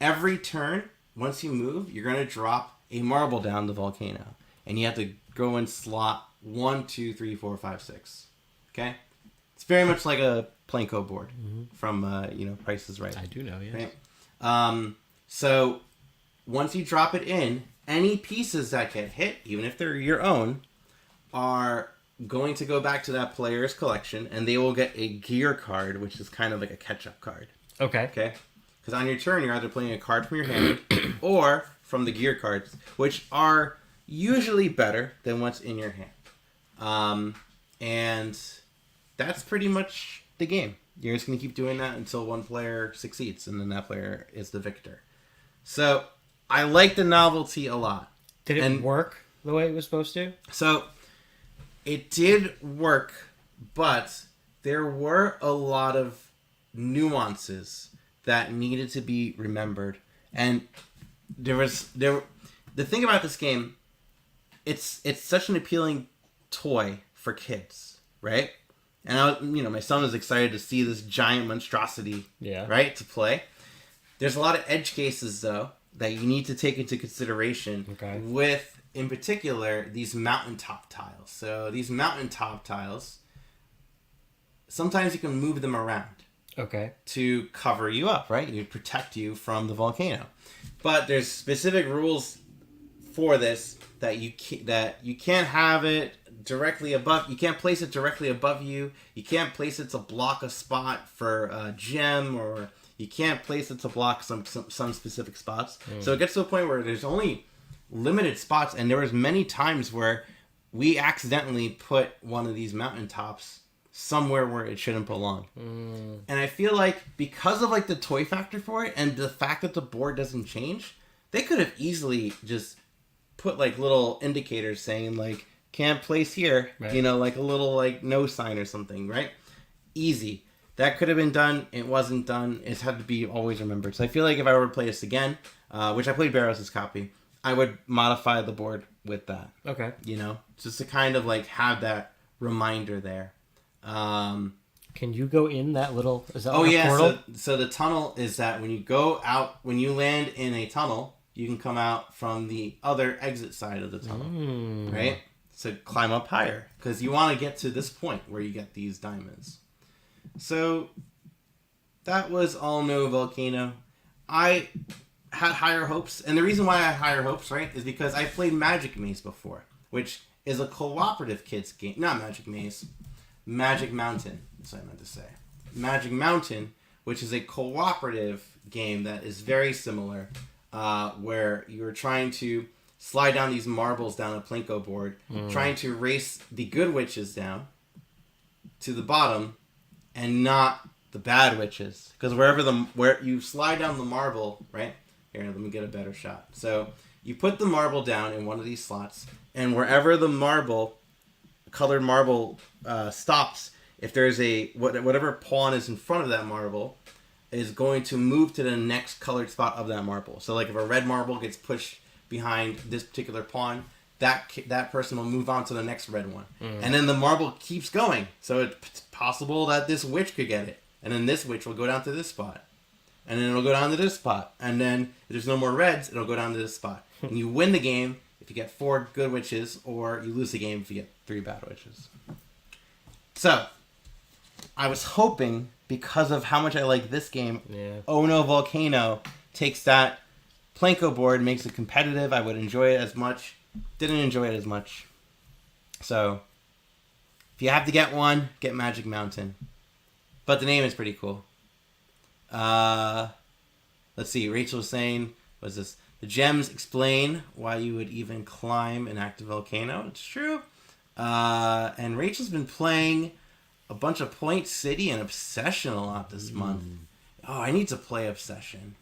Every turn, once you move, you're going to drop a marble down the volcano. And you have to go in slot 1, 2, 3, 4, 5, 6. Okay? It's very much like a Planko board from, Price is Right. I do know, yes. Right? So once you drop it in, any pieces that get hit, even if they're your own, are going to go back to that player's collection, and they will get a gear card, which is kind of like a catch-up card. Okay. Okay? Because on your turn, you're either playing a card from your hand or from the gear cards, which are usually better than what's in your hand. And that's pretty much the game. You're just going to keep doing that until one player succeeds, and then that player is the victor. So, I like the novelty a lot. Did it work the way it was supposed to? So, it did work, but there were a lot of nuances that needed to be remembered. And the thing about this game, it's such an appealing toy for kids, right? And my son was excited to see this giant monstrosity, right, to play. There's a lot of edge cases though that you need to take into consideration with, in particular, these mountaintop tiles. So these mountaintop tiles, sometimes you can move them around. Okay. To cover you up, right? You protect you from the volcano. But there's specific rules for this that you can't have it directly above. You can't place it directly above you. You can't place it to block a spot for a gem, or you can't place it to block some specific spots. So it gets to a point where there's only limited spots, and there was many times where we accidentally put one of these mountaintops somewhere where it shouldn't belong. And I feel like because of like the toy factor for it and the fact that the board doesn't change, they could have easily just put like little indicators saying like can't place here, right. Like a little like no sign or something, right? Easy. That could have been done. It wasn't done. It had to be always remembered. So I feel like if I were to play this again, which I played Barrows' copy, I would modify the board with that. Okay. Just to kind of like have that reminder there. Can you go in that little? Is that portal? So the tunnel is that when you go out, when you land in a tunnel, you can come out from the other exit side of the tunnel, right? So climb up higher because you want to get to this point where you get these diamonds. So that was All No Volcano. I had higher hopes, and the reason why I had higher hopes, right, is because I played Magic Maze before, which is a cooperative kids game. Not Magic Maze. Magic Mountain, that's what I meant to say. Magic Mountain, which is a cooperative game that is very similar, where you're trying to slide down these marbles down a Plinko board, trying to race the good witches down to the bottom, and not the bad witches. Because where you slide down the marble, right? Here, let me get a better shot. So you put the marble down in one of these slots, and wherever the colored marble stops, if there's whatever pawn is in front of that marble is going to move to the next colored spot of that marble. So like if a red marble gets pushed behind this particular pawn, that person will move on to the next red one. And then the marble keeps going. So it's possible that this witch could get it. And then this witch will go down to this spot. And then it'll go down to this spot. And then if there's no more reds, it'll go down to this spot. And you win the game if you get 4 good witches, or you lose the game if you get 3 bad witches. So, I was hoping, because of how much I like this game, Oh No Volcano takes that Plinko board, makes it competitive. I would enjoy it as much. Didn't enjoy it as much. So, if you have to get one, get Magic Mountain. But the name is pretty cool. Uh, let's see. Rachel was saying, was this? The gems explain why you would even climb an active volcano. It's true. And Rachel's been playing a bunch of Point City and Obsession a lot this month. Oh, I need to play Obsession.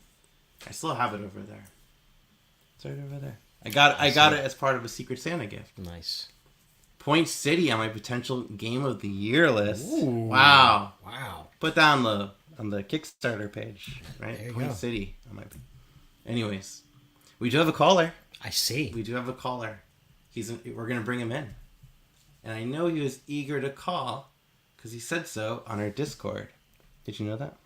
I still have it over there. It's right over there. I got it as part of a Secret Santa gift. Nice. Point City on my potential game of the year list. Ooh. Wow. Wow. Put that on the Kickstarter page, right? There you Point go. City. Anyways, we do have a caller. I see. We do have a caller. We're gonna bring him in, and I know he was eager to call because he said so on our Discord. Did you know that?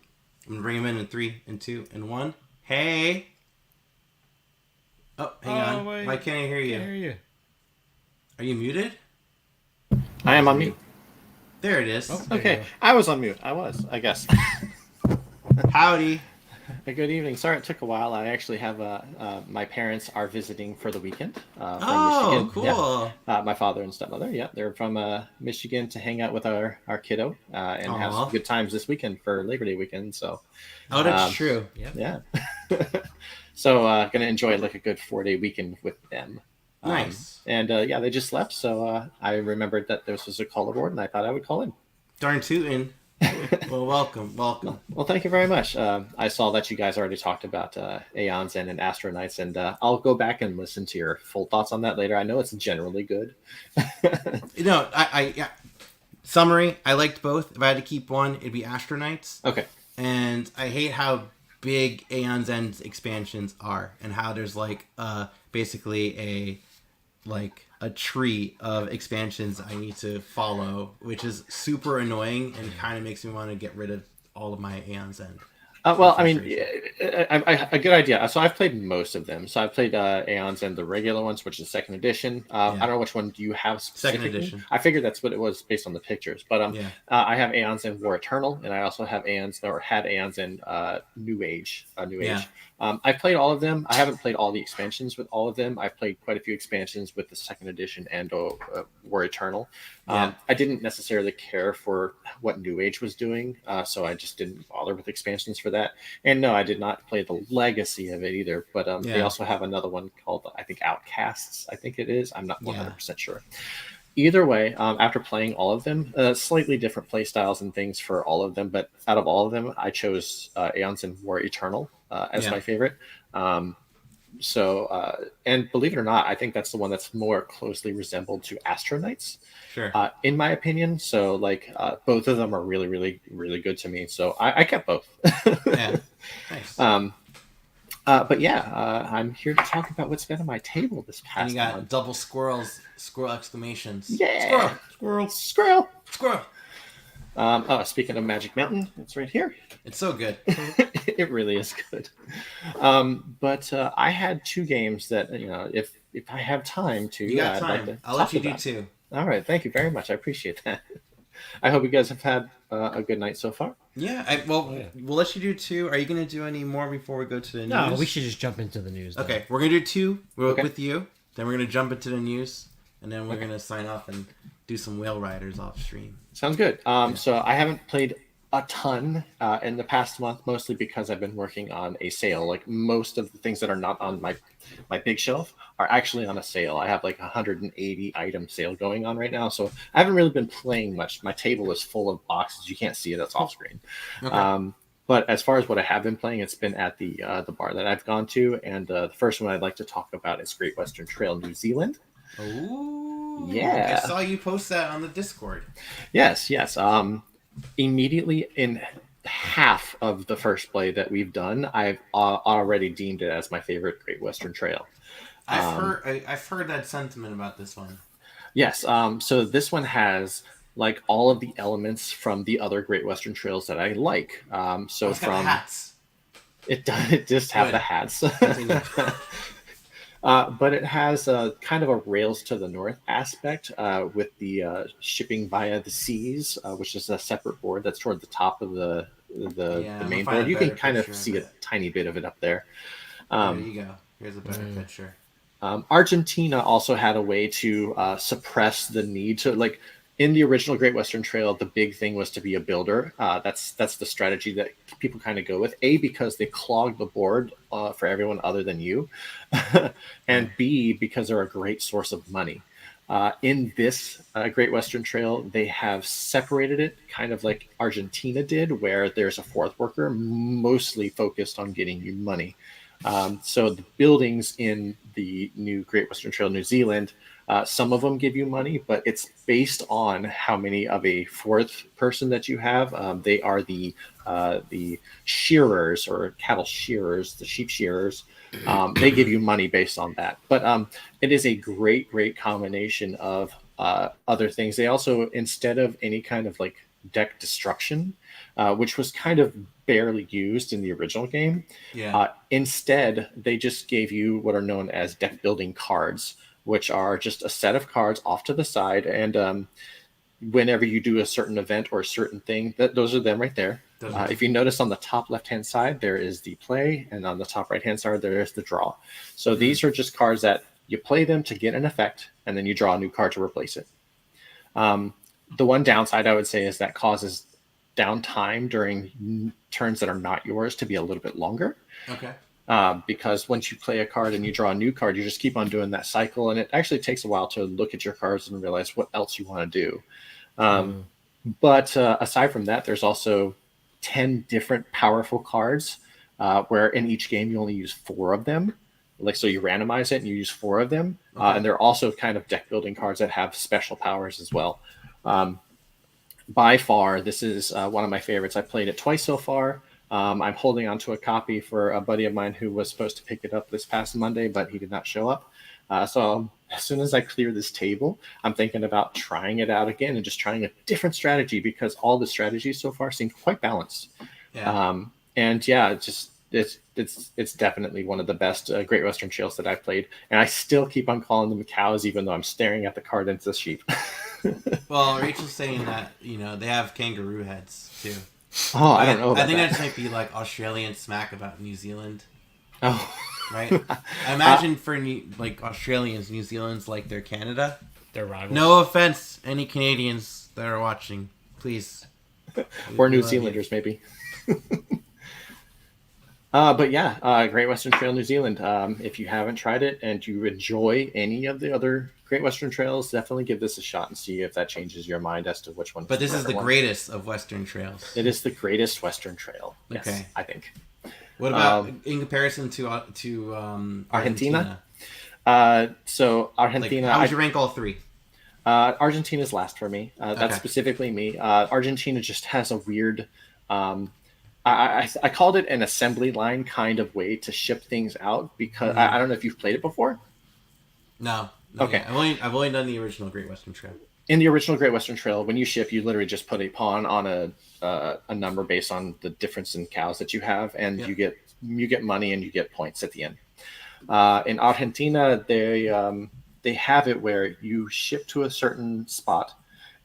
I'm gonna bring him in 3, 2, 1. Hey. Oh, hang on. wait. Why can't I hear you? I hear you. Are you muted? I am on mute. There it is. There you Okay, go. I was on mute. I guess. Howdy. Good evening. Sorry it took a while. I actually have my parents are visiting for the weekend from Oh, Michigan. cool. Yeah. My father and stepmother. Yeah, they're from Michigan to hang out with our kiddo and have Aw. some good times this weekend for Labor Day weekend. So Oh, that's Um, true. Yep. yeah, so gonna enjoy like a good 4-day weekend with them. Nice. And yeah, they just left, so I remembered that this was a call aboard, and I thought I would call in. Darn tootin'. Well, welcome. Well, thank you very much. I saw that you guys already talked about Aeon Zen and Astronites, and I'll go back and listen to your full thoughts on that later. I know it's generally good. No, yeah. Summary, I liked both. If I had to keep one, it'd be Astronites. Okay. And I hate how big Aeon's End expansions are and how there's like basically a tree of expansions I need to follow, which is super annoying and kind of makes me want to get rid of all of my Aeon's End. Well, I mean, a good idea. So I've played most of them. So I've played Aeons and the regular ones, which is second edition. I don't know which one do you have specifically? Second edition. I figured that's what it was based on the pictures. But Yeah. I have Aeons and War Eternal, and I also have had Aeons and New Age. Yeah. I've played all of them. I haven't played all the expansions with all of them. I've played quite a few expansions with the second edition and War Eternal. Yeah. I didn't necessarily care for what New Age was doing, so I just didn't bother with expansions for that. And no, I did not play the legacy of it either. But they Yeah. also have another one called, I think, Outcasts. I think it is. I'm not 100% sure. Either way, after playing all of them, slightly different play styles and things for all of them. But out of all of them, I chose Aeons and War Eternal as my favorite. And believe it or not, I think that's the one that's more closely resembled to Astronites. Sure. In my opinion. So both of them are really, really, really good to me. So I kept both. Yeah. Nice. But yeah, I'm here to talk about what's been on my table this And past you got month. double squirrel exclamations. Yeah. Squirrel. Squirrel. Squirrel. Speaking of Magic Mountain, it's right here. It's so good. It really is good. But I had 2 games that, if I have time to, You got I'd time. like to I'll let talk you do about. 2. All right. Thank you very much. I appreciate that. I hope you guys have had a good night so far. Yeah. We'll let you do 2. Are you going to do any more before we go to the news? No, we should just jump into the news. Then. Okay, we're going to do 2 Okay. with you. Then we're going to jump into the news. And then we're going to sign off and do some Whale Riders off stream. Sounds good. So I haven't played a ton in the past month, mostly because I've been working on a sale. Like most of the things that are not on my big shelf are actually on a sale. I have like 180 item sale going on right now, so I haven't really been playing much. My table is full of boxes. You can't see it; it's off screen. Okay. But as far as what I have been playing, it's been at the bar that I've gone to, and the first one I'd like to talk about is Great Western Trail, New Zealand. Ooh. Yeah. I saw you post that on the Discord. Yes. Immediately in half of the first play that we've done, I've already deemed it as my favorite Great Western Trail. I've heard that sentiment about this one. Yes. So this one has like all of the elements from the other Great Western Trails that I like. So It's got from hats. it just have Good. the hats. Continue. But it has kind of a rails to the north aspect with the shipping via the seas, which is a separate board that's toward the top of the I'm gonna main find a board. You can better kind of picture see of a it. tiny bit of it up there. There you go. Here's a better picture. Argentina also had a way to suppress the need to in the original Great Western Trail, the big thing was to be a builder. That's the strategy that people kind of go with. A, because they clog the board for everyone other than you, and B, because they're a great source of money. In this Great Western Trail, they have separated it kind of like Argentina did, where there's a fourth worker mostly focused on getting you money. So the buildings in the new Great Western Trail New Zealand, some of them give you money, but it's based on how many of a fourth person that you have. They are the shearers or cattle shearers, the sheep shearers. They give you money based on that. But it is a great combination of other things. They also, instead of any kind of like deck destruction, which was kind of barely used in the original game, instead they just gave you what are known as deck building cards, which are just a set of cards off to the side. And whenever you do a certain event or a certain thing, those are them right there. If you notice on the top left-hand side, there is the play, and on the top right-hand side, there is the draw. So these are just cards that you play them to get an effect, and then you draw a new card to replace it. The one downside I would say is that causes downtime during turns that are not yours to be a little bit longer. Okay. Because once you play a card and you draw a new card, you just keep on doing that cycle, and it actually takes a while to look at your cards and realize what else you want to do. But aside from that, there's also 10 different powerful cards, where in each game you only use 4 of them. Like, so you randomize it and you use 4 of them. And they're also kind of deck building cards that have special powers as well. By far, this is one of my favorites. I played it twice so far. I'm holding on to a copy for a buddy of mine who was supposed to pick it up this past Monday, but he did not show up. So as soon as I clear this table, I'm thinking about trying it out again and just trying a different strategy, because all the strategies so far seem quite balanced. And yeah, it's definitely one of the best Great Western Trails that I've played. And I still keep on calling them cows, even though I'm staring at the card and it's a sheep. Well, Rachel's saying that, they have kangaroo heads too. Oh, I don't know about I think that. that just might be like Australian smack about New Zealand. Oh, right. I imagine for Australians, New Zealand's like their Canada. They're rivals. No offense, any Canadians that are watching, please. or New Zealanders, maybe. But yeah, Great Western Trail New Zealand. If you haven't tried it and you enjoy any of the other Great Western Trails, definitely give this a shot and see if that changes your mind as to which one. But this is the greatest of Western trails. It is the greatest Western Trail. Yes, okay. I think. What about in comparison to Argentina? So Argentina. How would you rank all 3? Argentina's last for me. That's Okay. specifically me. Argentina just has a weird. I called it an assembly line kind of way to ship things out, because I don't know if you've played it before. No. Okay. I've only done the original Great Western Trail. In the original Great Western Trail, when you ship, you literally just put a pawn on a number based on the difference in cows that you have, and you get money and you get points at the end. In Argentina, they have it where you ship to a certain spot,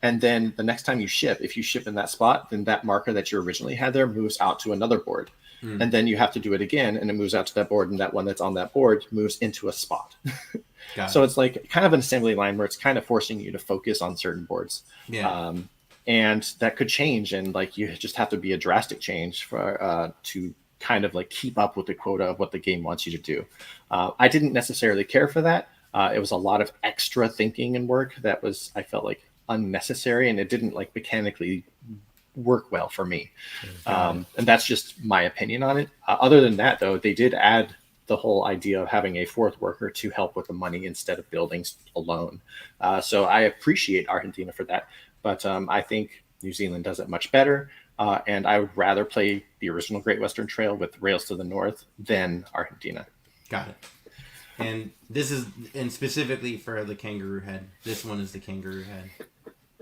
and then the next time you ship, if you ship in that spot, then that marker that you originally had there moves out to another board. And then you have to do it again, and it moves out to that board, and that one that's on that board moves into a spot. So it's like kind of an assembly line where it's kind of forcing you to focus on certain boards. And that could change, and like you just have to be a drastic change for to kind of like keep up with the quota of what the game wants you to do. I didn't necessarily care for that. It was a lot of extra thinking and work that was, I felt like, unnecessary, and it didn't like mechanically work well for me. And that's just my opinion on it. Other than that, though, they did add the whole idea of having a fourth worker to help with the money instead of buildings alone. So I appreciate Argentina for that, but I think New Zealand does it much better. And I would rather play the original Great Western Trail with Rails to the North than Argentina. Got it. And specifically for the kangaroo head, this one is the kangaroo head.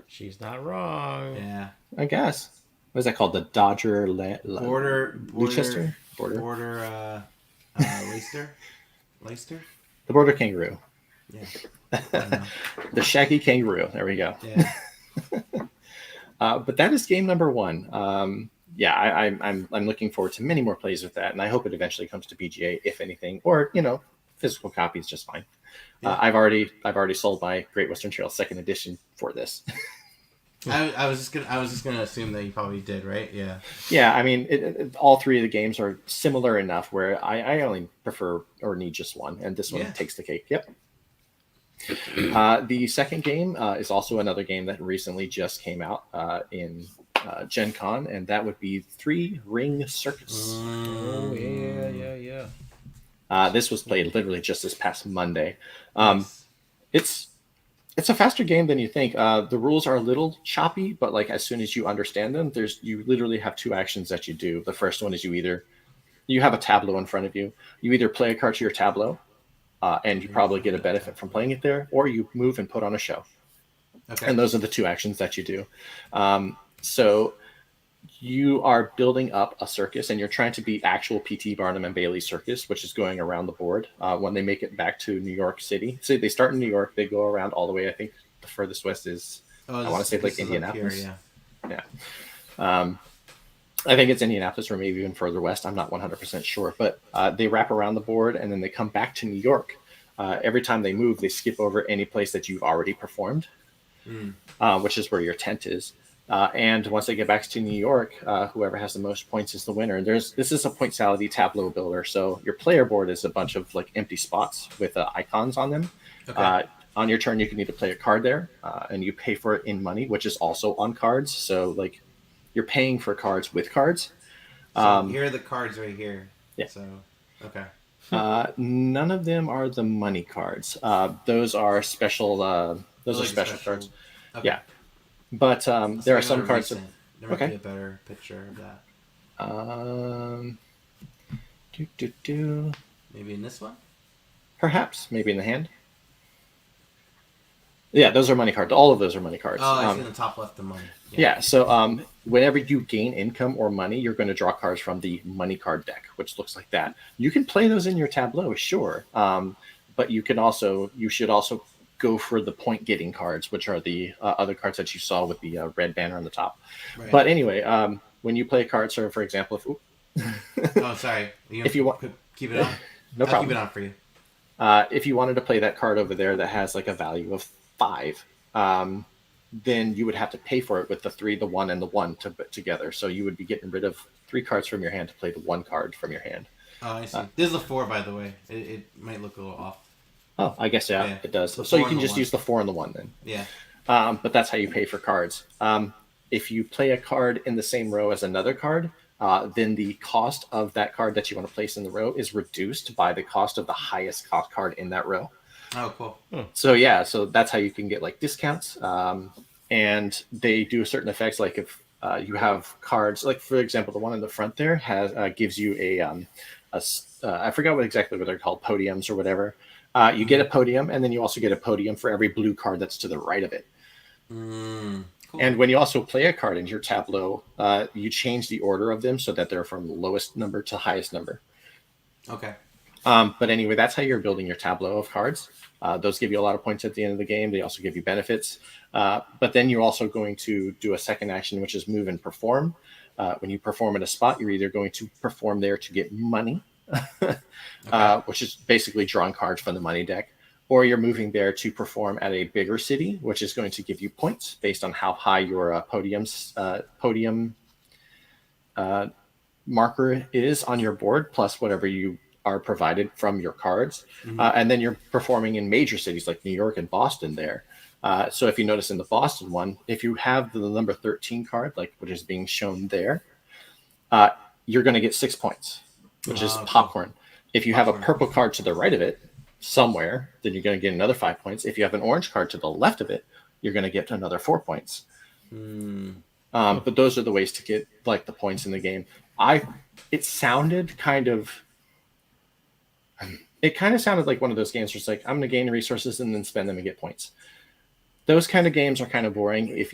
She's not wrong. Yeah. I guess. What is that called? The Dodger Border Leicester? Leicester? The Border Kangaroo. Yeah. The Shaggy Kangaroo. There we go. Yeah. But that is game number 1. I'm looking forward to many more plays with that, and I hope it eventually comes to BGA, if anything, or physical copy is just fine. I've already sold my Great Western Trail 2nd edition for this. I was just gonna assume that you probably did, right? Yeah. Yeah, I mean, all three of the games are similar enough where I only prefer or need just one, and this one Yeah. takes the cake. Yep. The second game is also another game that recently just came out in Gen Con, and that would be Three Ring Circus. Oh yeah, yeah, yeah. This was played literally just this past Monday. Nice. It's a faster game than you think. The rules are a little choppy, but like as soon as you understand them, you literally have two actions that you do. The first one is you have a tableau in front of you. You either play a card to your tableau, and you probably get a benefit from playing it there, or you move and put on a show. Okay. And those are the two actions that you do. So you are building up a circus, and you're trying to beat actual P.T. Barnum and Bailey Circus, which is going around the board when they make it back to New York City. So they start in New York, they go around all the way. I think the furthest west is, I want to say like Indianapolis. Here, Yeah. I think it's Indianapolis or maybe even further west. I'm not 100% sure, but they wrap around the board and then they come back to New York. Every time they move, they skip over any place that you've already performed, which is where your tent is. And once they get back to New York, whoever has the most points is the winner. This is a pointality tableau builder. So your player board is a bunch of like empty spots with icons on them. Okay. On your turn, you can either play a card there, and you pay for it in money, which is also on cards. So like you're paying for cards with cards. So here are the cards right here. Yeah. So okay. None of them are the money cards. Those are special. Those are Like special cards. Okay. Yeah, but Let's there are look some at a cards. recent. There might Okay. be a better picture of that. Do. Maybe in this one. Perhaps maybe in the hand. Yeah, those are money cards. All of those are money cards. Oh, I see in the top left the money. Yeah. So whenever you gain income or money, you're going to draw cards from the money card deck, which looks like that. You can play those in your tableau, sure, but you should also go for the point getting cards, which are the other cards that you saw with the red banner on the top. Right. But anyway, when you play a card, so for example, Oh, sorry. If you want- keep it on. no I'll problem. keep it on for you. If you wanted to play that card over there that has like a value of 5, then you would have to pay for it with the 3, the 1, and the 1 together. So you would be getting rid of 3 cards from your hand to play the 1 card from your hand. Oh, I see. This is a 4, by the way. It might look a little off. Oh, I guess Yeah. it does. The So you 4 can and the just 1. use the 4 and the 1 then. Yeah. But that's how you pay for cards. If you play a card in the same row as another card, then the cost of that card that you want to place in the row is reduced by the cost of the highest cost card in that row. Oh, cool. So yeah, so that's how you can get like discounts. And they do certain effects, like if you have cards, like for example, the one in the front there gives you I forgot exactly what they're called, podiums or whatever. You get a podium, and then you also get a podium for every blue card that's to the right of it. Cool. And when you also play a card in your tableau, you change the order of them so that they're from lowest number to highest number. Okay. But anyway, that's how you're building your tableau of cards. Those give you a lot of points at the end of the game. They also give you benefits. But then you're also going to do a second action, which is move and perform. When you perform at a spot, you're either going to perform there to get money, which is basically drawing cards from the money deck, or you're moving there to perform at a bigger city, which is going to give you points based on how high your podium marker is on your board, plus whatever you are provided from your cards. And then you're performing in major cities like New York and Boston there. So if you notice in the Boston one, if you have the number 13 card, like which is being shown there, you're going to get 6 points, which is cool. popcorn. If you have a Popcorn. purple card to the right of it somewhere, then you're going to get another 5 points. If you have an orange card to the left of it, you're going to get another 4 points. But those are the ways to get like the points in the game. It kind of sounded like one of those games where it's like, I'm going to gain resources and then spend them and get points. Those kind of games are kind of boring if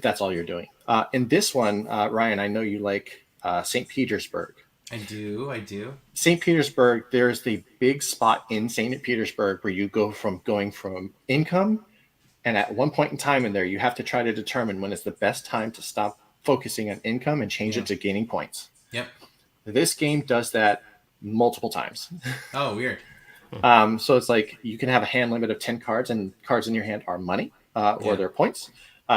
that's all you're doing. In this one, Ryan, I know you like St. Petersburg. I do. St. Petersburg, there's the big spot in St. Petersburg where you going from income, and at one point in time in there, you have to try to determine when is the best time to stop focusing on income and change it to gaining points. Yep. This game does that multiple times. Oh, weird. So it's like you can have a hand limit of 10 cards, and cards in your hand are money or they're points.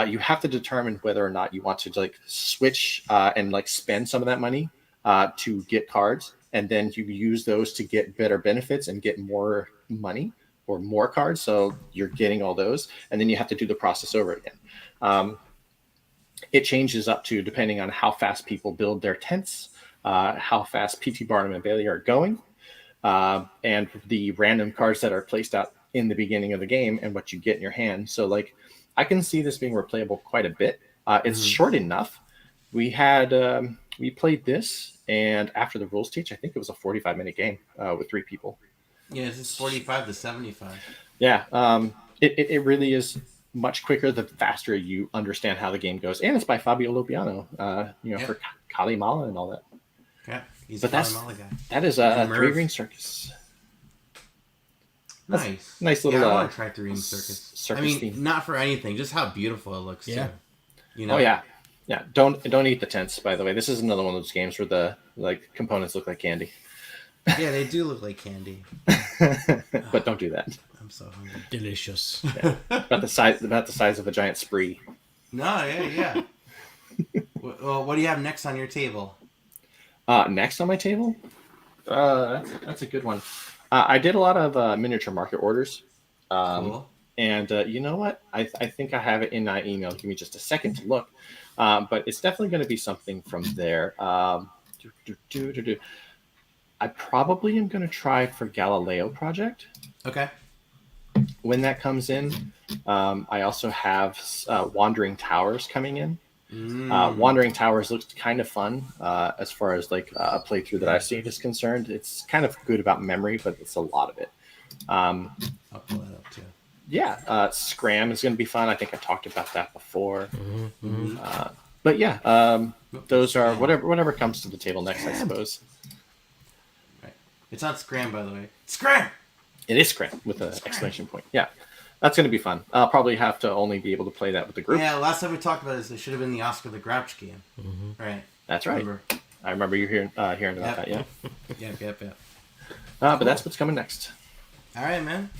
you have to determine whether or not you want to like switch and like spend some of that money to get cards, and then you use those to get better benefits and get more money or more cards. So you're getting all those, and then you have to do the process over again. It changes up to depending on how fast people build their tents, how fast PT Barnum and Bailey are going, and the random cards that are placed out in the beginning of the game and what you get in your hand. So like I can see this being replayable quite a bit. It's short enough. We had we played this, and after the rules teach, I think it was a 45-minute game with 3 people. Yeah, this is 45 to 75. Yeah, it really is much quicker the faster you understand how the game goes, and it's by Fabio Lopiano, for Kali Mala and all that. Yeah, he's But a Mala guy. that is a Merv. 3 Ring Circus. Nice. Nice little. Yeah, I want to try 3 Ring Circus. circus I mean, theme. not for anything, just how beautiful it looks Yeah. too. You know? Oh yeah. Don't eat the tents. By the way, this is another one of those games where the like components look like candy, Yeah, they do look like candy. but don't do that. I'm so hungry. Delicious. About the size of a giant spree. No, yeah. Well, what do you have next on your table? Next on my table, that's a good one. I did a lot of miniature market orders. Cool. And you know what? I think I have it in my email. Give me just a second to look. But it's definitely going to be something from there. I probably am going to try for Galileo Project Okay. when that comes in. I also have Wandering Towers coming in. Wandering Towers looks kind of fun as far as like a playthrough that I've seen is concerned. It's kind of good about memory, but it's a lot of it. I'll pull that up too. Yeah, Scram is going to be fun. I think I talked about that before. But yeah, those are whatever comes to the table next, I suppose. Right. It's not Scram, by the way. Scram! It is Scram with an exclamation point. Yeah, that's going to be fun. I'll probably have to only be able to play that with the group. Yeah, last time we talked about this, it should have been the Oscar the Grouch game. Right. That's right. Remember? I remember you hearing about Yep. that. Yeah. Yep. But that's what's coming next. All right, man.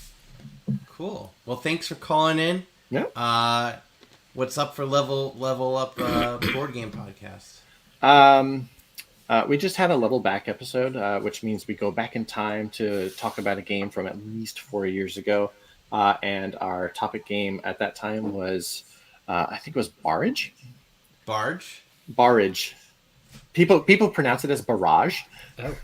Cool. Well, thanks for calling in. Yeah. What's up for Level Up board game podcast? We just had a level back episode, which means we go back in time to talk about a game from at least 4 years ago. And our topic game at that time was, I think it was Barrage. Barge. Barrage. People pronounce it as barrage. Oh.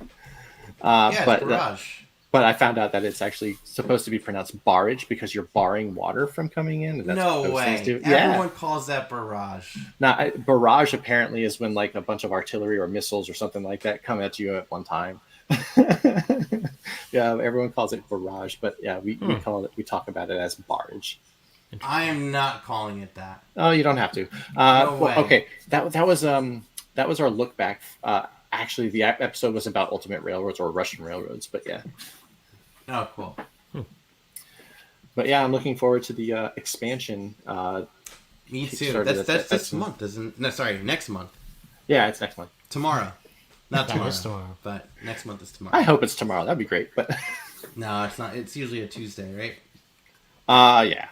Yeah, but it's Barrage. but I found out that it's actually supposed to be pronounced barrage because you're barring water from coming in. And that's what No those way. things do. Everyone calls that Barrage. Now, barrage apparently is when like a bunch of artillery or missiles or something like that come at you at one time. Yeah, everyone calls it barrage, but yeah, we call it. We talk about it as barrage. I am not calling it that. Oh, you don't have to. No way. Okay, that was our look back. Actually, the episode was about Ultimate Railroads or Russian Railroads, but yeah. Oh, cool. But yeah, I'm looking forward to the expansion. Me too. Kickstarter That's this soon. month, isn't? No, sorry, next month. Yeah, it's next month. Tomorrow. Not That tomorrow. is tomorrow. But next month is tomorrow. I hope it's tomorrow. That'd be great. But No, it's not. It's usually a Tuesday, right? yeah,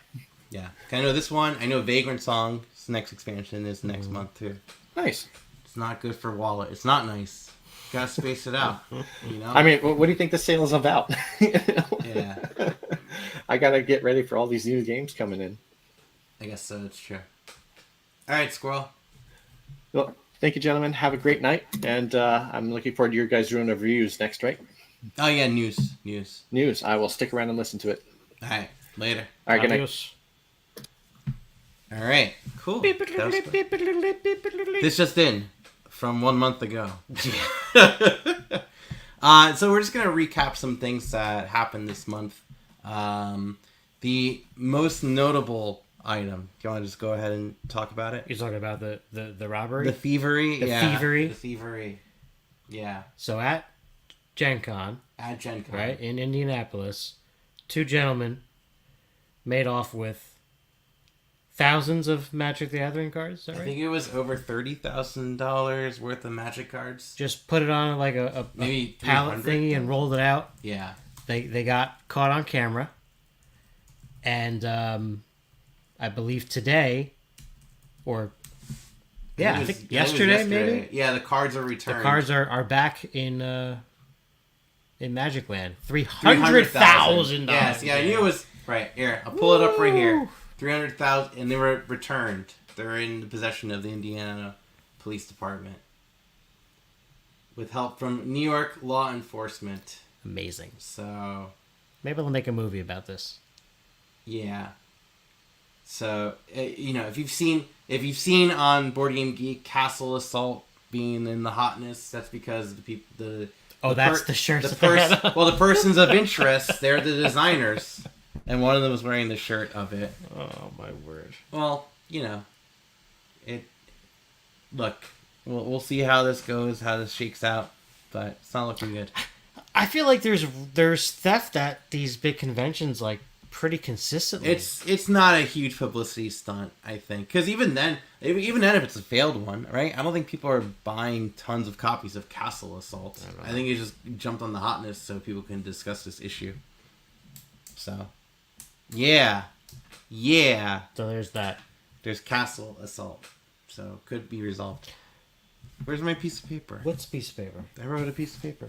Yeah. I know this one. I know Vagrant Song's next expansion is next month too. nice. It's not good for wallet. It's not nice. Gotta space it out. You know. I mean, what do you think the sale is about? Yeah. I gotta get ready for all these new games coming in. I guess so. It's true. All right, Squirrel. Well, thank you, gentlemen. Have a great night, and I'm looking forward to your guys doing the reviews next, right? Oh yeah, news. News. I will stick around and listen to it. All right, later. All right, good night. Adios. All right, cool. That was fun. This just in from 1 month ago. So we're just gonna recap some things that happened this month. The most notable item. Do you want to just go ahead and talk about it? You're talking about the robbery? The thievery. The Yeah, thievery? The thievery. Yeah. So at Gen Con, At Gen Con. right, in Indianapolis, 2 gentlemen made off with thousands of Magic the Gathering cards, is that I right? think it was over $30,000 worth of Magic cards. Just put it on like a Maybe pallet 300? thingy and rolled it out. Yeah. They got caught on camera. And I believe today Or yeah, I it was- think I think it was yesterday maybe. Yeah, the cards are The returned. cards are back in Magic Land. $300,000. Yes, yeah, I knew it was right here. I'll pull it up right here. 300,000, and they were returned. They're in the possession of the Indiana Police Department with help from New York law enforcement. Amazing. So Maybe they'll make a movie about this. yeah. So if you've seen on Board Game Geek Castle Assault being in the hotness, that's because the shirts. the persons of interest, they're the designers, and one of them was wearing the shirt of it. Oh my word. Well, it. Look, we'll see how this goes, how this shakes out, but it's not looking good. I feel like there's theft at these big conventions like pretty consistently. It's not a huge publicity stunt, I think, because even then, if it's a failed one, right? I don't think people are buying tons of copies of Castle Assault. I think it just jumped on the hotness so people can discuss this issue. So, yeah. So there's that. There's Castle Assault, so could be resolved. Where's my piece of paper? What's piece of paper? I wrote a piece of paper.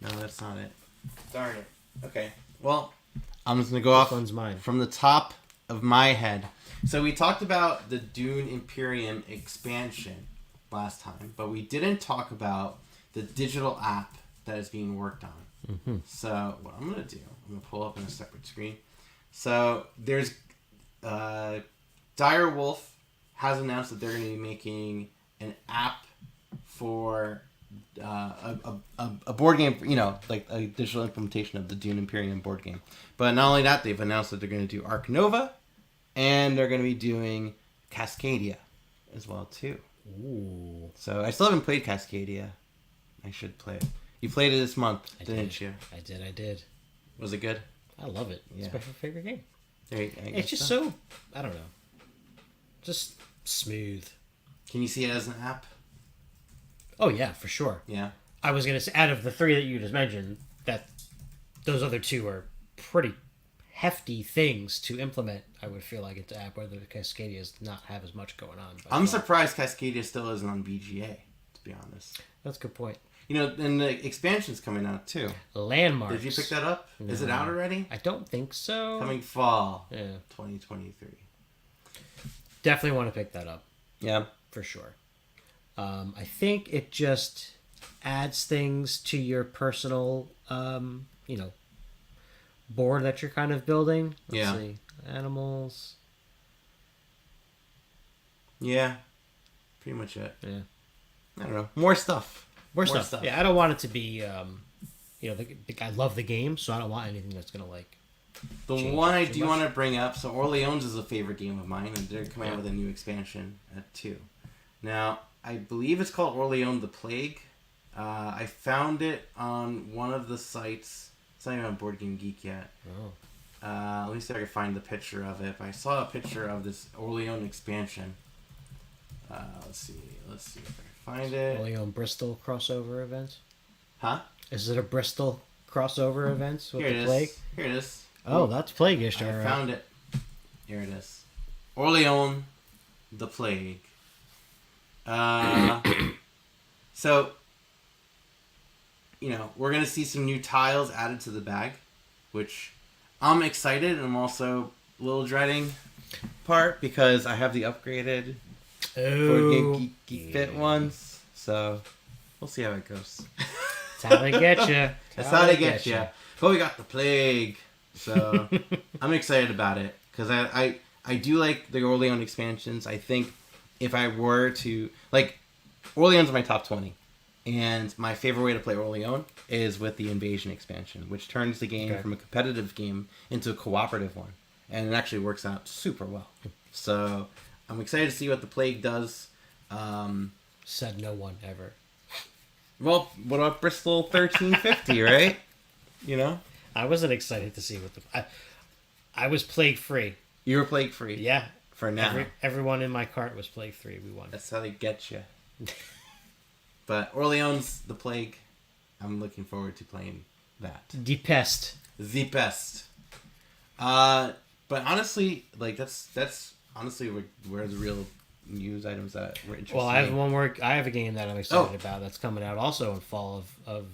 No, that's not it. Darn it. Okay. Well, I'm just gonna go off one's mine. from the top of my head. So we talked about the Dune Imperium expansion last time, but we didn't talk about the digital app that is being worked on. Mm-hmm. So what I'm gonna do, I'm gonna pull up on a separate screen. So there's Dire Wolf has announced that they're going to be making an app for a board game, like a digital implementation of the Dune Imperium board game. But not only that, they've announced that they're going to do Arc Nova, and they're going to be doing Cascadia as well too. Ooh. So I still haven't played Cascadia. I should play it. You played it this month, didn't you? I did. Was it good? I love it. It's my favorite game. It's just so, I don't know, just smooth. Can you see it as an app? Oh yeah, for sure. Yeah. I was gonna say, out of the three that you just mentioned, that those other two are pretty hefty things to implement. I would feel like into app, whether the Cascadia does not have as much going on. I'm surprised Cascadia still isn't on BGA, to be honest. That's a good point. And the expansion's coming out too. Landmarks. Did you pick that up? No. Is it out already? I don't think so. Coming fall. Yeah. 2023. Definitely want to pick that up. Yeah. For sure. I think it just adds things to your personal, board that you're kind of building. Let's see. Animals. Yeah. Pretty much it. Yeah. I don't know. More stuff. More stuff. Yeah, I don't want it to be, I love the game, so I don't want anything that's going to, The one I do want to bring up, so Orleans is a favorite game of mine, and they're coming out with a new expansion at 2. Now, I believe it's called Orleans the Plague. I found it on one of the sites. It's not even on Board Game Geek yet. Oh. Let me see if I can find the picture of it. But I saw a picture of this Orleans expansion. Let's see if I can find it. Orleans Bristol crossover event? Huh? Is it a Bristol crossover event with the Plague? Here it is. Oh, that's Plague-ish, I alright. found it. Here it is. Orleans the Plague. So, we're going to see some new tiles added to the bag, which I'm excited, and I'm also a little dreading part because I have the upgraded Board Game Geek Fit ones. So, we'll see how it goes. That's how they get you. That's how they get you. But we got the Plague. So, I'm excited about it because I do like the Orleans expansions. I think if I were to, Orleans is my top 20. And my favorite way to play Orleans is with the Invasion expansion, which turns the game from a competitive game into a cooperative one. And it actually works out super well. So I'm excited to see what the Plague does. Said no one ever. Well, what about Bristol 1350, right? I wasn't excited to see what I was plague free. You were plague free. Yeah. For now. Everyone in my cart was plague free. We won. That's how they get you. But Orleans, the Plague, I'm looking forward to playing that. The Pest. The Pest. But honestly, that's honestly where the real news items that were interesting? Well, I have one more. I have a game that I'm excited about that's coming out also in fall of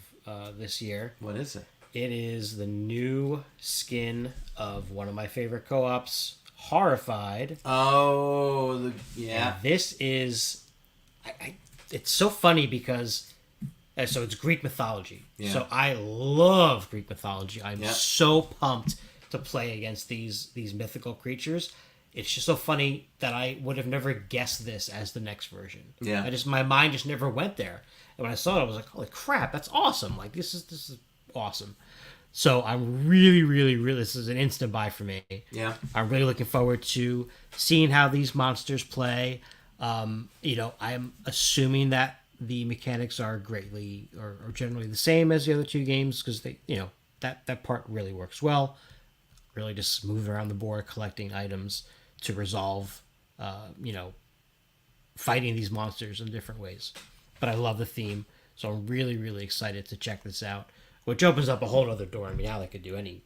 this year. What is it? It is the new skin of one of my favorite co-ops, Horrified. Oh, yeah. And this is, it's so funny because, so it's Greek mythology. Yeah. So I love Greek mythology. I'm Yeah. so pumped to play against these mythical creatures. It's just so funny that I would have never guessed this as the next version. Yeah. My mind just never went there. And when I saw it, I was like, holy crap, that's awesome. Like this is awesome. So I'm really, really, really, this is an instant buy for me. Yeah. I'm really looking forward to seeing how these monsters play. I'm assuming that the mechanics are greatly or generally the same as the other two games because they, that part really works well. Really just moving around the board, collecting items to resolve, fighting these monsters in different ways. But I love the theme, so I'm really, really excited to check this out. Which opens up a whole other door. I mean, now they could do any,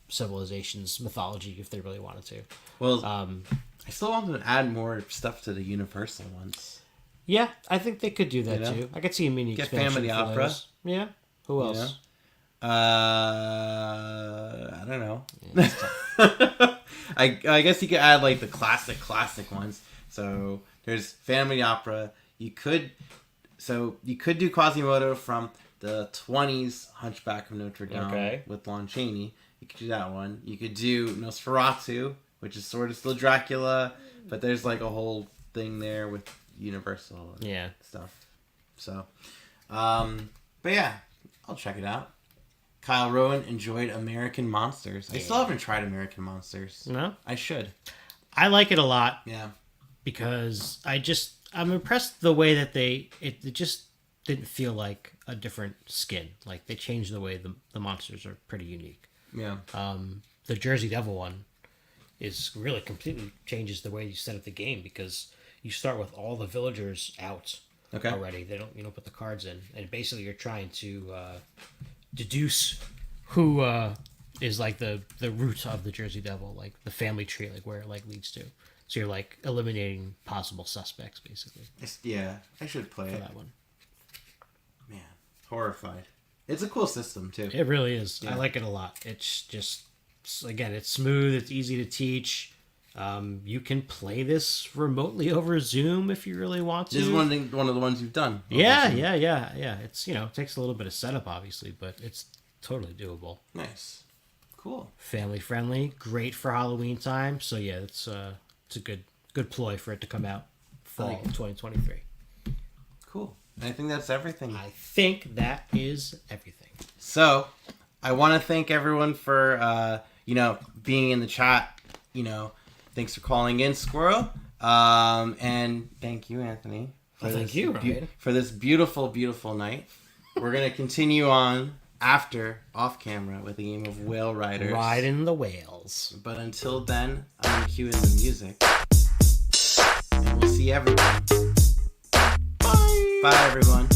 civilization's mythology if they really wanted to. Well, I still want them to add more stuff to the Universal ones. Yeah, I think they could do that too. I could see a mini Get expansion Family for Opera. those. Yeah. Who else? I don't know. I guess you could add like the classic ones. So there's Family Opera. You could do Quasimodo from the 20s Hunchback of Notre Dame with Lon Chaney. You could do that one. You could do Nosferatu, which is sort of still Dracula, but there's like a whole thing there with Universal and stuff. So, but yeah, I'll check it out. Kyle Rowan enjoyed American Monsters. I still haven't tried American Monsters. No? I should. I like it a lot. Yeah. Because I'm impressed the way that it just didn't feel like a different skin. Like they changed the way the monsters are pretty unique. Yeah. The Jersey Devil one is really completely changes the way you set up the game because you start with all the villagers out already. They don't put the cards in, and basically you're trying to deduce who is like the root of the Jersey Devil, like the family tree, like where it like leads to. So you're like eliminating possible suspects, basically. Yeah, I should play for it. that one. Man, Horrified. It's a cool system too. It really is. Yeah. I like it a lot. It's just, again, it's smooth. It's easy to teach. You can play this remotely over Zoom if you really want to. This is one of the ones you've done. Yeah. It's it takes a little bit of setup, obviously, but it's totally doable. Nice, cool. Family friendly, great for Halloween time. So yeah, it's a good ploy for it to come out fall of 2023. Cool. And I think that's everything. I think that is everything. So, I want to thank everyone for being in the chat. Thanks for calling in, Squirrel. And thank you, Anthony. Thank you, Ryan. For this beautiful, beautiful night. We're gonna continue on off camera with a game of Whale Riders. Riding the whales. But until then, I'm gonna cue in the music. And we'll see everyone. Bye. Bye, everyone.